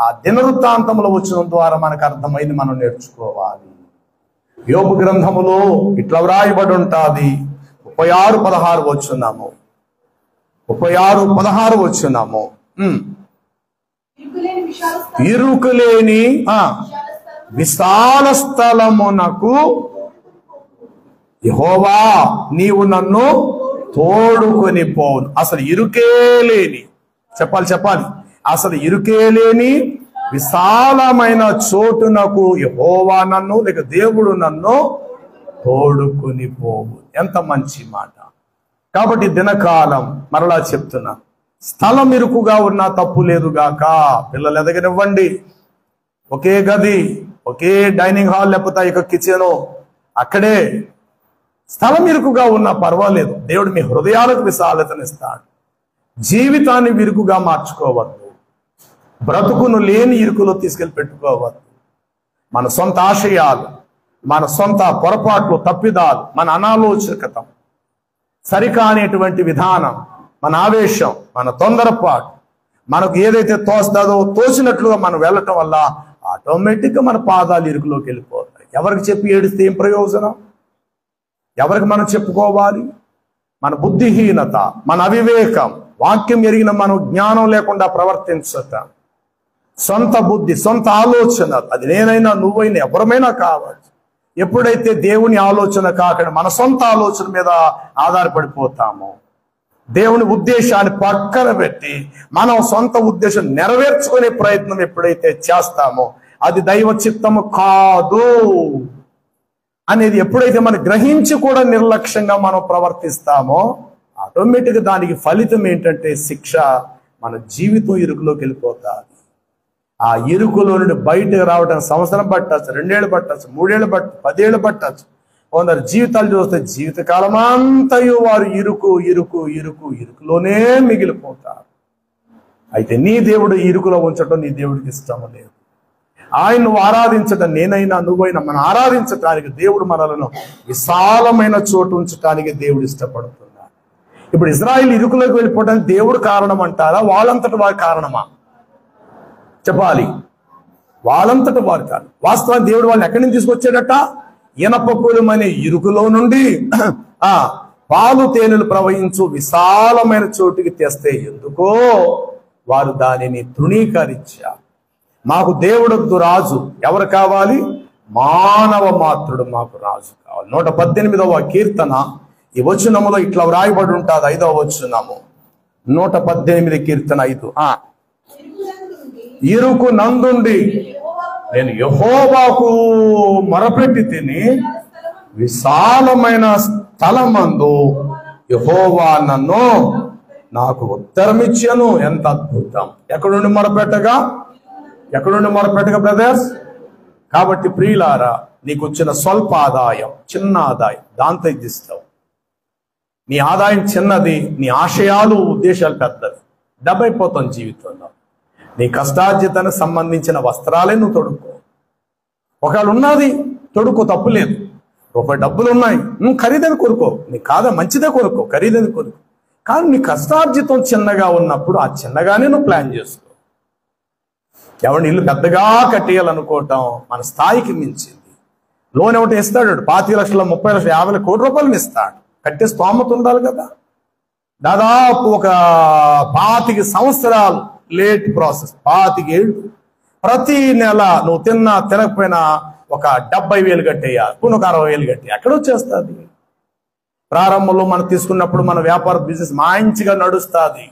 ఆ దినవృత్తాంతంలో వచ్చిన ద్వారా మనకు అర్థమైంది. మనం నేర్చుకోవాలి. యోబు గ్రంథములో ఇట్లా వ్రాయబడి ఉంటుంది. 36:16 వచ్చున్నాము. 36:16 వచ్చున్నాము. ఇరుకులేని విశాల స్థలమునకు యెహోవా నీవు నన్ను తోడుకొని పోవును. అసలు ఇరుకే లేని, చెప్పాలి, అసలు ఇరుకే లేని విశాలమైన చోటునకు యెహోవా నన్ను, లేక దేవుడు నన్ను తోడుకొని పోవు. ఎంత మంచి మాట. కాబట్టి దినకాలం మరలా చెప్తున్నా, స్థలం ఇరుకుగా ఉన్నా తప్పు లేదు గాక. పిల్లలు ఎదగనివ్వండి, ఒకే గది, ఒకే డైనింగ్ హాల్, లేకపోతే ఇక కిచెను, అక్కడే స్థలం ఇరుకుగా ఉన్నా పర్వాలేదు. దేవుడు మీ హృదయాలకు విశాలతనిస్తాడు. జీవితాన్ని విరుకుగా మార్చుకోవద్దు. బ్రతుకును లేని ఇరుకులో తీసుకెళ్ళి పెట్టుకోవద్దు. మన సొంత ఆశయాలు, మన సొంత పొరపాట్లు, తప్పిదాలు, మన అనాలోచకత, సరికానేటువంటి విధానం, మన ఆవేశం, మన తొందరపాటు, మనకు ఏదైతే తోస్తుందో తోచినట్లుగా మనం వెళ్ళటం వల్ల ఆటోమేటిక్గా మన పాదాలు ఇరుకులోకి వెళ్ళిపోతాయి. ఎవరికి చెప్పి ఏడిస్తే ఏం ప్రయోజనం? ఎవరికి మనం చెప్పుకోవాలి? మన బుద్ధిహీనత, మన అవివేకం, వాక్యం ఎరిగిన మనం జ్ఞానం లేకుండా ప్రవర్తించటం, సొంత బుద్ధి, సొంత ఆలోచన, అది నేనైనా నువ్వైనా ఎవరమైనా కావచ్చు. ఎప్పుడైతే దేవుని ఆలోచన కాకుండా మన సొంత ఆలోచన మీద ఆధారపడిపోతామో, దేవుని ఉద్దేశాన్ని పక్కన పెట్టి మనం సొంత ఉద్దేశం నెరవేర్చుకునే ప్రయత్నం ఎప్పుడైతే చేస్తామో అది దైవ చిత్తము కాదు అనేది ఎప్పుడైతే మనం గ్రహించి కూడా నిర్లక్ష్యంగా మనం ప్రవర్తిస్తామో ఆటోమేటిక్గా దానికి ఫలితం ఏంటంటే శిక్ష. మన జీవితం ఇరుకులోకి వెళ్ళిపోతుంది. ఆ ఇరుకులో నుండి బయటకు రావడానికి సంవత్సరం పట్టచ్చు, 2 ఏళ్ళు పట్టచ్చు, 3 ఏళ్ళు పట్టచ్చు, 10 ఏళ్ళు పట్టచ్చు. కొందరు జీవితాలు చూస్తే జీవితకాలం అంతయు వారు ఇరుకులోనే మిగిలిపోతారు. అయితే నీ దేవుడు ఇరుకులో ఉంచడం నీ దేవుడికి ఇష్టం లేదు. ఆయన నువ్వు ఆరాధించడం, నేనైనా నువ్వైనా మనం ఆరాధించటానికి దేవుడు మనలను విశాలమైన చోటు ఉంచడానికి దేవుడు ఇష్టపడుతున్నాడు. ఇప్పుడు ఇజ్రాయిల్ ఇరుకులోకి వెళ్ళిపోవడానికి దేవుడు కారణం అంటారా? వాళ్ళంతటి వారి కారణమా? చెప్పాలి. వాళ్ళంతటి వారు కాదు. వాస్తవానికి దేవుడు వాళ్ళని ఎక్కడి నుంచి తీసుకొచ్చాడట? ఇనప పొలమనే ఇరుకులో నుండి పాలు తేనెలు ప్రవహించు విశాలమైన చోటుకి తెస్తే ఎందుకో వారు దానిని తృణీకరించారు. మాకు దేవుడొద్దు రాజు, ఎవరు కావాలి? మానవ మాత్రుడు మాకు రాజు కావాలి. 118వ కీర్తన ఈ వచనములో ఇట్లా వ్రాయబడి ఉంటుంది. 5వ వచనము, 118 కీర్తన 5. ఇరుకు నందుండి నేను యెహోవాకు మొరపెట్టి తిని, విశాలమైన స్థలమందు యెహోవా నాకు ఉత్తరమిచ్చాను. ఎంత అద్భుతం! ఎక్కడుండి మొరపెట్టగా బ్రదర్స్? కాబట్టి ప్రియులారా, నీకు వచ్చిన స్వల్ప ఆదాయం, చిన్న ఆదాయం, దాంతో ఇస్తావు. నీ ఆదాయం చిన్నది, నీ ఆశయాలు ఉద్దేశాలు పెద్దది. డబ్బైపోతాం జీవితంలో. నీ కష్టార్జితానికి సంబంధించిన వస్త్రాలే నువ్వు తొడుక్కో. ఒకవేళ ఉన్నది తొడుక్కో, తప్పు లేదు. రూపాయి డబ్బులు ఉన్నాయి, నువ్వు ఖరీదని కొనుక్కో. నీకు కాదా, మంచిదే కొనుక్కో, ఖరీదని కొనుక్కో. కానీ నీ కష్టార్జితం చిన్నగా ఉన్నప్పుడు ఆ చిన్నగానే నువ్వు ప్లాన్ చేసుకో. ఎవరిని ఇల్లు పెద్దగా కట్టేయాలనుకోవటం మన స్థాయికి మించింది. లోన్ ఒకటి ఇస్తాడు, 25 లక్షలు, 30 లక్షలు, 50 కోట్ల రూపాయలు ఇస్తాడు. కట్టే స్తోమత ఉండాలి కదా. దాదాపు ఒక 25 సంవత్సరాలు లేట్ ప్రాసెస్, 25 ఏళ్ళు. ప్రతి నెల నువ్వు తినకపోయినా ఒక 70,000 కట్టేయాలి, ఒక 60,000 కట్టేయాలి. ఎక్కడ వచ్చేస్తుంది? ప్రారంభంలో మనం తీసుకున్నప్పుడు మన వ్యాపార బిజినెస్ మంచిగా నడుస్తుంది.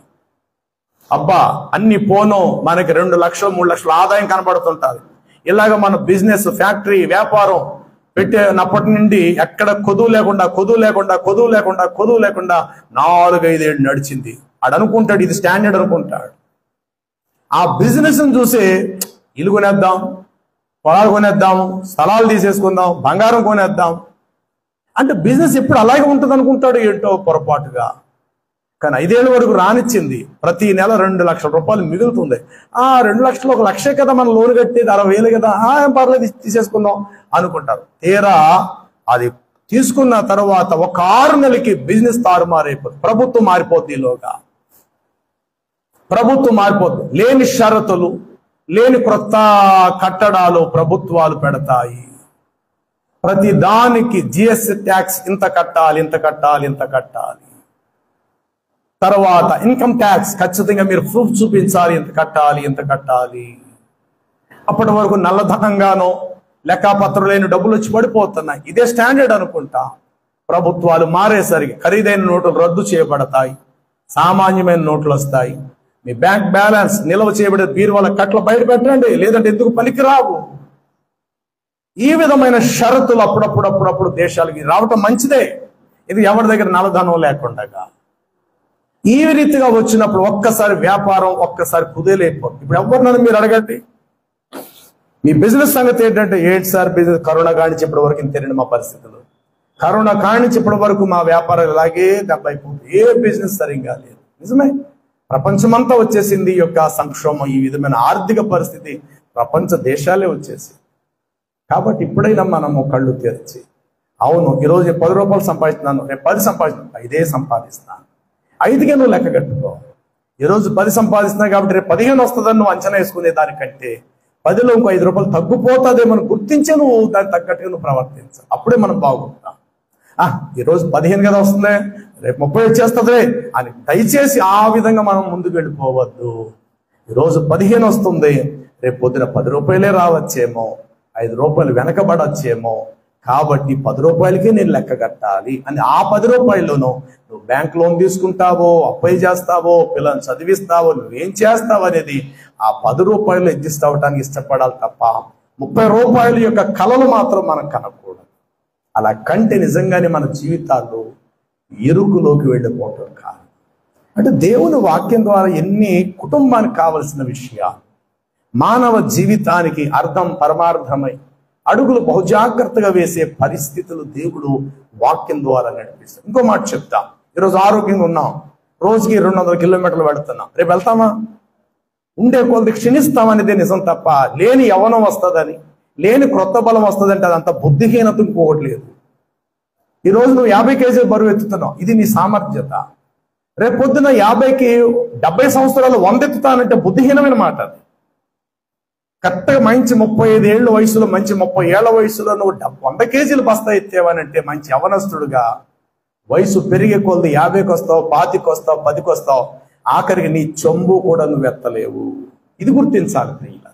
అబ్బా అన్ని పోను, మనకి 2 లక్షలు 3 లక్షల ఆదాయం కనబడుతుంటుంది. ఇలాగ మన బిజినెస్, ఫ్యాక్టరీ, వ్యాపారం పెట్టినప్పటి నుండి ఎక్కడ కొదువు లేకుండా 4-5 ఏళ్ళు నడిచింది. ఆడు అనుకుంటాడు ఇది స్టాండర్డ్ అనుకుంటాడు. ఆ బిజినెస్ చూసి ఇల్లు కొనేద్దాం, పొలాలు కొనేద్దాం, స్థలాలు తీసేసుకుందాం, బంగారం కొనేద్దాం అంటే బిజినెస్ ఎప్పుడు అలాగే ఉంటుంది అనుకుంటాడు. ఏంటో పొరపాటుగా. కానీ 5 ఏళ్ళ వరకు రానిచ్చింది. ప్రతి నెల 2 లక్షల రూపాయలు మిగులుతుంది. 2 లక్షలు 1 లక్షే కదా మనం లోన్ కట్టేది, 60,000 కదా, ఏం పర్లేదు తీసేసుకుందాం అనుకుంటారు. తీరా అది తీసుకున్న తర్వాత ఒక 6 నెలలకి బిజినెస్ తారుమారైపోతుంది. ప్రభుత్వం మారిపోద్ది. ఈలోగా ప్రభుత్వం మారిపోద్ది. లేని షరతులు, లేని క్రొత్త కట్టడాలు ప్రభుత్వాలు పెడతాయి. ప్రతి దానికి జిఎస్టి ట్యాక్స్ ఇంత కట్టాలి. తర్వాత ఇన్కమ్ ట్యాక్స్ ఖచ్చితంగా మీరు ప్రూఫ్ చూపించాలి, ఇంత కట్టాలి. అప్పటి వరకు నల్లధనంగానో లెక్కాపత్రం లేని డబ్బులు వచ్చి పడిపోతున్నాయి. ఇదే స్టాండర్డ్ అనుకుంటా. ప్రభుత్వాలు మారేసరికి ఖరీదైన నోట్లు రద్దు చేయబడతాయి, సామాన్యమైన నోట్లు వస్తాయి. మీ బ్యాంక్ బ్యాలెన్స్ నిల్వ చేయబడే బీరువాల కట్ల బయట పెట్టండి, లేదంటే ఎందుకు పనికిరావు. ఈ విధమైన షరతులు అప్పుడప్పుడు దేశాలకి రావటం మంచిదే. ఇది ఎవరి దగ్గర నల్లధనం లేకుండా. ఈ రీతిగా వచ్చినప్పుడు ఒక్కసారి వ్యాపారం కుదేలైపోతుంది. ఇప్పుడు ఎవరినైనా మీరు అడగండి, మీ బిజినెస్ సంగతి ఏంటంటే, ఏంటి సార్ బిజినెస్ కరోనా కానించి ఇప్పటి వరకు ఇంతేనండి మా పరిస్థితులు. కరోనా కానించి ఇప్పటి వరకు మా వ్యాపారం ఇలాగే దెబ్బైపోతుంది, ఏ బిజినెస్ సరిగ్గా లేదు. నిజమే, ప్రపంచమంతా వచ్చేసింది ఈ యొక్క సంక్షోభం, ఈ విధమైన ఆర్థిక పరిస్థితి ప్రపంచ దేశాలే వచ్చేసి. కాబట్టి ఇప్పుడైనా మనము కళ్ళు తెరిచి, అవును ఈరోజు 10 రూపాయలు సంపాదిస్తున్నాను, రేపు 10 సంపాదిస్తున్నాను, 5 సంపాదిస్తాను. 5కే నువ్వు లెక్క కట్టుకో. ఈరోజు 10 సంపాదిస్తున్నావు కాబట్టి రేపు 15 వస్తుందని నువ్వు అంచనా వేసుకునే దానికంటే 10లో ఇంకో 5 రూపాయలు తగ్గిపోతుందేమో గుర్తించే నువ్వు దాన్ని తగ్గట్టుగా నువ్వు ప్రవర్తించాలి. అప్పుడే మనం బాగుంటాం. ఈరోజు 15 కదా వస్తుంది, రేపు 30 వచ్చేస్తుంది అని దయచేసి ఆ విధంగా మనం ముందుకు వెళ్ళిపోవద్దు. ఈరోజు 15 వస్తుంది, రేపు పొద్దున 10 రూపాయలే రావచ్చేమో, 5 రూపాయలు వెనకబడచ్చేమో. కాబట్టి 10 రూపాయలకే నేను లెక్క కట్టాలి అని ఆ 10 రూపాయల్లోనూ నువ్వు బ్యాంక్ లోన్ తీసుకుంటావో, అప్లై చేస్తావో, పిల్లల్ని చదివిస్తావో, నువ్వేం చేస్తావు అనేది ఆ 10 రూపాయలు అడ్జస్ట్ అవ్వడానికి ఇష్టపడాలి తప్ప 30 రూపాయల యొక్క కళలు మాత్రం మనం కనకూడదు. అలా కంటే నిజంగానే మన జీవితాల్లో ఇరుకులోకి వెళ్ళిపోవటం కాదు. అంటే దేవుని వాక్యం ద్వారా ఎన్ని కుటుంబానికి కావలసిన విషయాలు, మానవ జీవితానికి అర్థం పరమార్థమై అడుగులు బహుజాగ్రత్తగా వేసే పరిస్థితులు దేవుడు వాక్యం ద్వారా నడిపిస్తాడు. ఇంకో మాట చెప్తా, ఈరోజు ఆరోగ్యంగా ఉన్నాం, రోజుకి 200 కిలోమీటర్లు వెళుతున్నాం, రేపు వెళ్తామా? ఉండే కొద్ది క్షీణిస్తామనేదే నిజం తప్ప లేని యవ్వనం వస్తుందని, లేని క్రొత్త బలం వస్తుందంటే అదంతా బుద్ధిహీనత, ఇంకోటి లేదు. ఈరోజు నువ్వు 50 కేజీలు బరువు ఎత్తుతున్నావు, ఇది నీ సామర్థ్యత. రేపు పొద్దున 50కి 70 సంవత్సరాలు 100 ఎత్తుతానంటే బుద్ధిహీనమైన మాట అది. కరెక్ట్గా మంచి 35 ఏళ్ళ వయసులో, మంచి 30 ఏళ్ల వయసులో నువ్వు 100 కేజీలు బస్తా ఎత్తేవనంటే మంచి యవనస్తుడుగా వయసు పెరిగే కొలది 50కి వస్తావు, 25కి వస్తావు, 10కి వస్తావు, ఆఖరికి నీ చెంబు కూడా నువ్వు ఎత్తలేవు. ఇది గుర్తించాలి ప్రియుల.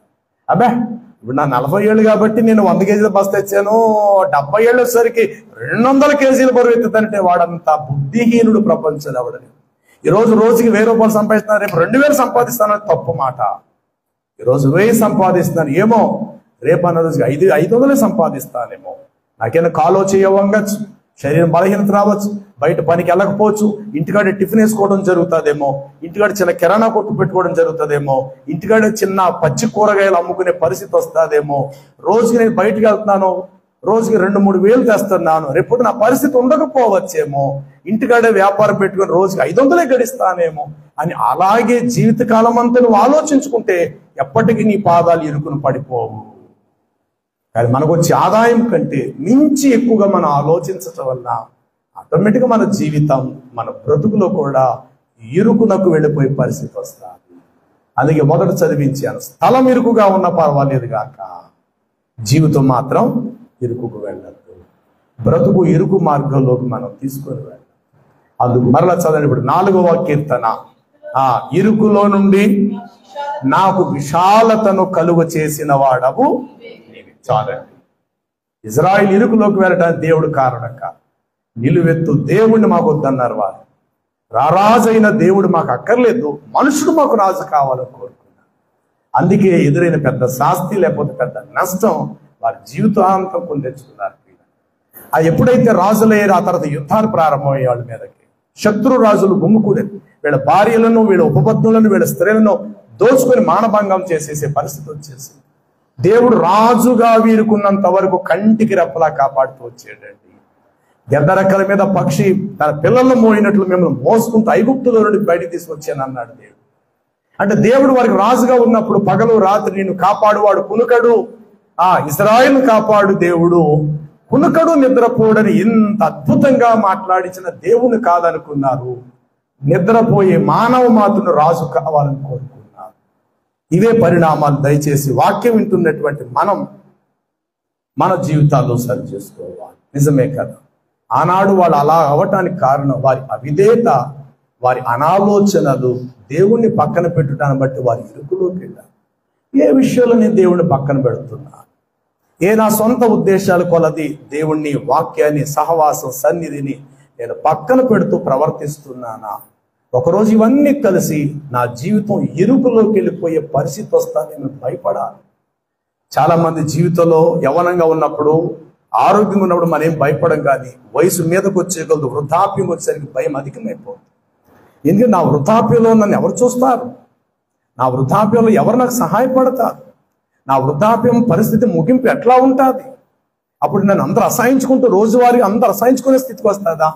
అబ్బే ఇప్పుడు నా 40 ఏళ్ళు కాబట్టి నేను 100 కేజీల బస్తా తెచ్చాను, 70 ఏళ్ళు వచ్చేసరికి 200 కేజీల బరువు ఎత్తుతానంటే వాడంతా బుద్ధిహీనుడు ప్రపంచంలో అవడని. ఈరోజు రోజుకి 1000 రూపాయలు సంపాదిస్తున్నాను, రేపు 2000 సంపాదిస్తానని తప్పు మాట. ఈరోజు 1000 సంపాదిస్తున్నాను, ఏమో రేపు అన్న రోజుకి 500 సంపాదిస్తానేమో. నాకేమైనా కాలో చేయవచ్చు, శరీరం బలహీనత రావచ్చు, బయట పనికి వెళ్ళకపోవచ్చు, ఇంటికాడ టిఫిన్ వేసుకోవడం జరుగుతుందేమో, ఇంటికాడ చిన్న కిరాణా కొట్టు పెట్టుకోవడం జరుగుతుందేమో, ఇంటికాడ చిన్న పచ్చి కూరగాయలు అమ్ముకునే పరిస్థితి వస్తుందేమో. రోజుకి నేను బయటకు వెళ్తున్నాను, రోజుకి 2-3 వేలు తెస్తున్నాను, రేపు నా పరిస్థితి ఉండకపోవచ్చేమో, ఇంటికాడే వ్యాపారం పెట్టుకుని రోజుకి 500 గడిస్తానేమో అని అలాగే జీవితకాలం అంతా నువ్వు ఆలోచించుకుంటే ఎప్పటికీ నీ పాదాలు ఇరుకును పడిపోవు. కానీ మనకు వచ్చే ఆదాయం కంటే మించి ఎక్కువగా మనం ఆలోచించటం వల్ల ఆటోమేటిక్గా మన జీవితం, మన బ్రతుకులో కూడా ఇరుకునకు వెళ్ళిపోయే పరిస్థితి వస్తుంది. అందుకే మొదట చదివించాను, స్థలం ఇరుకుగా ఉన్నా పర్వాలేదు గాక జీవితం మాత్రం ఇరుకుకు వెళ్ళద్దు. బ్రతుకు ఇరుకు మార్గంలోకి మనం తీసుకొని వెళ్ళాలి. అందుకు మరలా చదవండి. ఇప్పుడు 4వ కీర్తన, ఇరుకులో నుండి నాకు విశాలతను కలుగ చేసిన వాడవు నీవు. చాలండి. ఇజ్రాయిల్ ఇరుకులోకి వెళ్ళడానికి దేవుడు కారణం కాదు. నిలువెత్తు దేవుడిని మాకు వద్దన్నారు వారు. రారాజైన దేవుడు మాకు అక్కర్లేదు, మనుషుడు మాకు రాజు కావాలని కోరుకున్నారు. అందుకే ఎదురైన పెద్ద శాస్తి లేకపోతే పెద్ద నష్టం వారి జీవితాంతం కొని తెచ్చుకున్నారు. అది ఎప్పుడైతే రాజులయ్యారో ఆ తర్వాత యుద్ధాలు ప్రారంభమయ్యే వాళ్ళ మీదకి శత్రు రాజులు గుమ్ముకూడేది. వీళ్ళ భార్యలను, వీళ్ళ ఉపపత్నులను, వీళ్ళ స్త్రీలను దోచుకొని మానభంగం చేసేసే పరిస్థితి వచ్చేసి దేవుడు రాజుగా వీరుకున్నంత వరకు కంటికి రెప్పలా కాపాడుతూ వచ్చేటండి. గెద్దరెక్కల మీద పక్షి తన పిల్లలను మోయినట్లు మిమ్మల్ని మోసుకుంటూ ఐగుప్తులో నుండి బయటికి తీసుకొచ్చాను అన్నాడు దేవుడు. అంటే దేవుడు వారికి రాజుగా ఉన్నప్పుడు పగలు రాత్రి నిన్ను కాపాడువాడు, కునుకడు. ఇశ్రాయేలును కాపాడు దేవుడు, కునుకడు నిద్రపోడని ఇంత అద్భుతంగా మాట్లాడించిన దేవుని కాదనుకున్నారు. నిద్రపోయే మానవ మాతను రాజు కావాలని కోరుకున్నారు. ఇవే పరిణామాలు దయచేసి వాక్యం వింటున్నటువంటి మనం మన జీవితాల్లో సరి చేసుకోవాలి. నిజమే కదా, ఆనాడు వాళ్ళు అలా అవటానికి కారణం వారి అవిధేయత, వారి అనాలోచనలు, దేవుణ్ణి పక్కన పెట్టుటాన్ని బట్టి వారి ఇరుకులోకి వెళ్ళారు. ఏ విషయంలో నేను దేవుణ్ణి పక్కన పెడుతున్నా, నా సొంత ఉద్దేశాల కొలది దేవుణ్ణి, వాక్యాన్ని, సహవాసం, సన్నిధిని నేను పక్కన పెడుతూ ప్రవర్తిస్తున్నానా? ఒకరోజు ఇవన్నీ కలిసి నా జీవితం ఇరుకులోకి వెళ్ళిపోయే పరిస్థితి వస్తా నేను భయపడాలి. చాలా మంది జీవితంలో యవ్వనంగా ఉన్నప్పుడు, ఆరోగ్యంగా ఉన్నప్పుడు మనం ఏం భయపడం, కానీ వయసు మీదకు వచ్చే కొలది వృద్ధాప్యం వచ్చేసరికి భయం అధికమైపోతుంది. ఎందుకంటే నా వృద్ధాప్యంలో నన్ను ఎవరు చూస్తారు? నా వృద్ధాప్యంలో ఎవరు నాకు సహాయపడతారు? నా వృద్ధాప్యం పరిస్థితి ముగింపు ఎట్లా ఉంటుంది? అప్పుడు నన్ను అందరూ అసహించుకుంటూ రోజువారీ అందరూ అసహించుకునే స్థితికి వస్తుందా?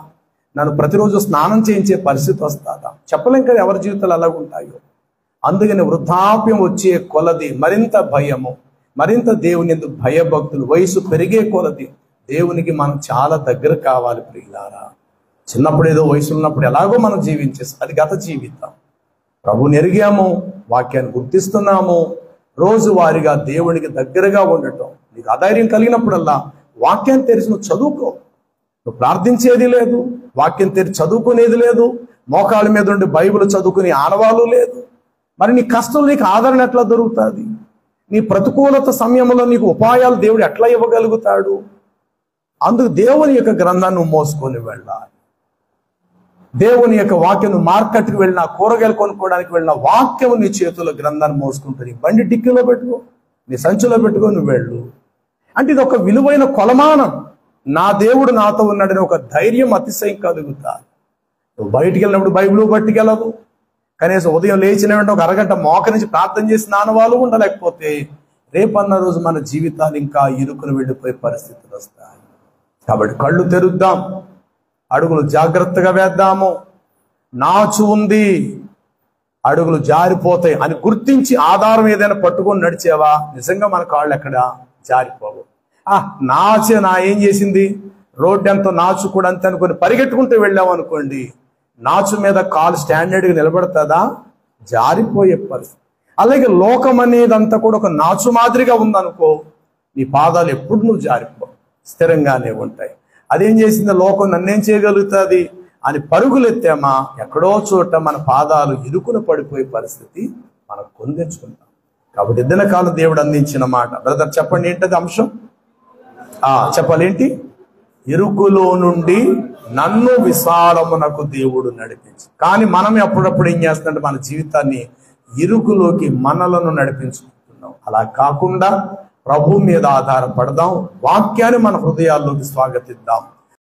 నన్ను ప్రతిరోజు స్నానం చేయించే పరిస్థితి వస్తుందా? చెప్పలేం కదా ఎవరి జీవితాలు ఎలా ఉంటాయో. అందుకని వృద్ధాప్యం వచ్చే కొలది మరింత భయము, మరింత దేవుని ఎందుకు భయభక్తులు, వయసు పెరిగే కొలది దేవునికి మనం చాలా దగ్గర కావాలి ప్రియులారా. చిన్నప్పుడు ఏదో వయసు ఉన్నప్పుడు ఎలాగో మనం జీవించేసి అది గత జీవితం. ప్రభుని ఎరిగాము, వాక్యాన్ని గుర్తిస్తున్నాము, రోజువారీగా దేవునికి దగ్గరగా ఉండటం. నీకు అధైర్యం కలిగినప్పుడల్లా వాక్యాన్ని తెరిచి నువ్వు చదువుకో. నువ్వు ప్రార్థించేది లేదు, వాక్యం తెరిచి చదువుకునేది లేదు, మోకాళ్ళ మీద ఉండి బైబిల్ చదువుకునే ఆనవాళ్ళు లేదు. మరి నీ కష్టం నీకు ఆదరణ ఎట్లా దొరుకుతుంది? నీ ప్రతికూలత సమయంలో నీకు ఉపాయాలు దేవుడు ఎట్లా ఇవ్వగలుగుతాడు? అందుకు దేవుని యొక్క గ్రంథాన్ని నువ్వు మోసుకొని వెళ్ళాలి. దేవుని యొక్క వాక్యం, మార్కెట్కి వెళ్ళినా, కూరగాయలు కొనుక్కోవడానికి వెళ్ళినా వాక్యం నీ చేతుల్లో గ్రంథాన్ని మోసుకుంటూ నీ బండి డిక్కీలో పెట్టుకో, నీ సంచిలో పెట్టుకో, నువ్వు వెళ్ళు. అంటే ఇది ఒక విలువైన కొలమానం. నా దేవుడు నాతో ఉన్నాడని ఒక ధైర్యం, అతిశయం కలుగుతారు. నువ్వు బయటికి వెళ్ళినప్పుడు బైబిల్ పట్టుకెళ్ళవు, కనీసం ఉదయం లేచిన వెంటనే ఒక అరగంట మోకరించి ప్రార్థన చేసి నానవాళ్ళు ఉండలేకపోతే రేపన్న రోజు మన జీవితాలు ఇంకా ఇరుకును వెళ్ళిపోయే పరిస్థితులు వస్తాయి. కాబట్టి కళ్ళు తెరుద్దాం, అడుగులు జాగ్రత్తగా వేద్దాము. నాచు ఉంది, అడుగులు జారిపోతాయి అని గుర్తించి ఆధారం ఏదైనా పట్టుకొని నడిచేవా, నిజంగా మన కాళ్ళు ఎక్కడ జారిపోవు. నాచే నా ఏం చేసింది, రోడ్డు ఎంతో నాచు కూడా అంతే అనుకుని పరిగెట్టుకుంటూ వెళ్ళాము అనుకోండి, నాచు మీద కాలు స్టాండర్డ్గా నిలబడుతుందా? జారిపోయే పరిస్థితి. అలాగే లోకం అనేదంతా కూడా ఒక నాచు మాదిరిగా ఉందనుకో, నీ పాదాలు ఎప్పుడు నువ్వు జారిపో, స్థిరంగానే ఉంటాయి. అదేం చేసింది, లోకం నన్నేం చేయగలుగుతుంది అని పరుగులెత్తామా, ఎక్కడో చోట మన పాదాలు ఇరుకున పడిపోయే పరిస్థితి మనం కొందెచ్చుకుంటాం. కాబట్టి ఇద్దన కాలం దేవుడు అందించిన మాట. బ్రదర్ చెప్పండి, ఏంటది అంశం? చెప్పాలి, ఏంటి? ఇరుకులో నుండి నన్ను విశాలమునకు దేవుడు నడిపించు. కానీ మనం అప్పుడప్పుడు ఏం చేస్తుంటే మన జీవితాన్ని ఇరుకులోకి మనలను నడిపించుకుంటున్నాం. అలా కాకుండా ప్రభు మీద ఆధారపడదాం, వాక్యాన్ని మన హృదయాల్లోకి స్వాగతిద్దాం.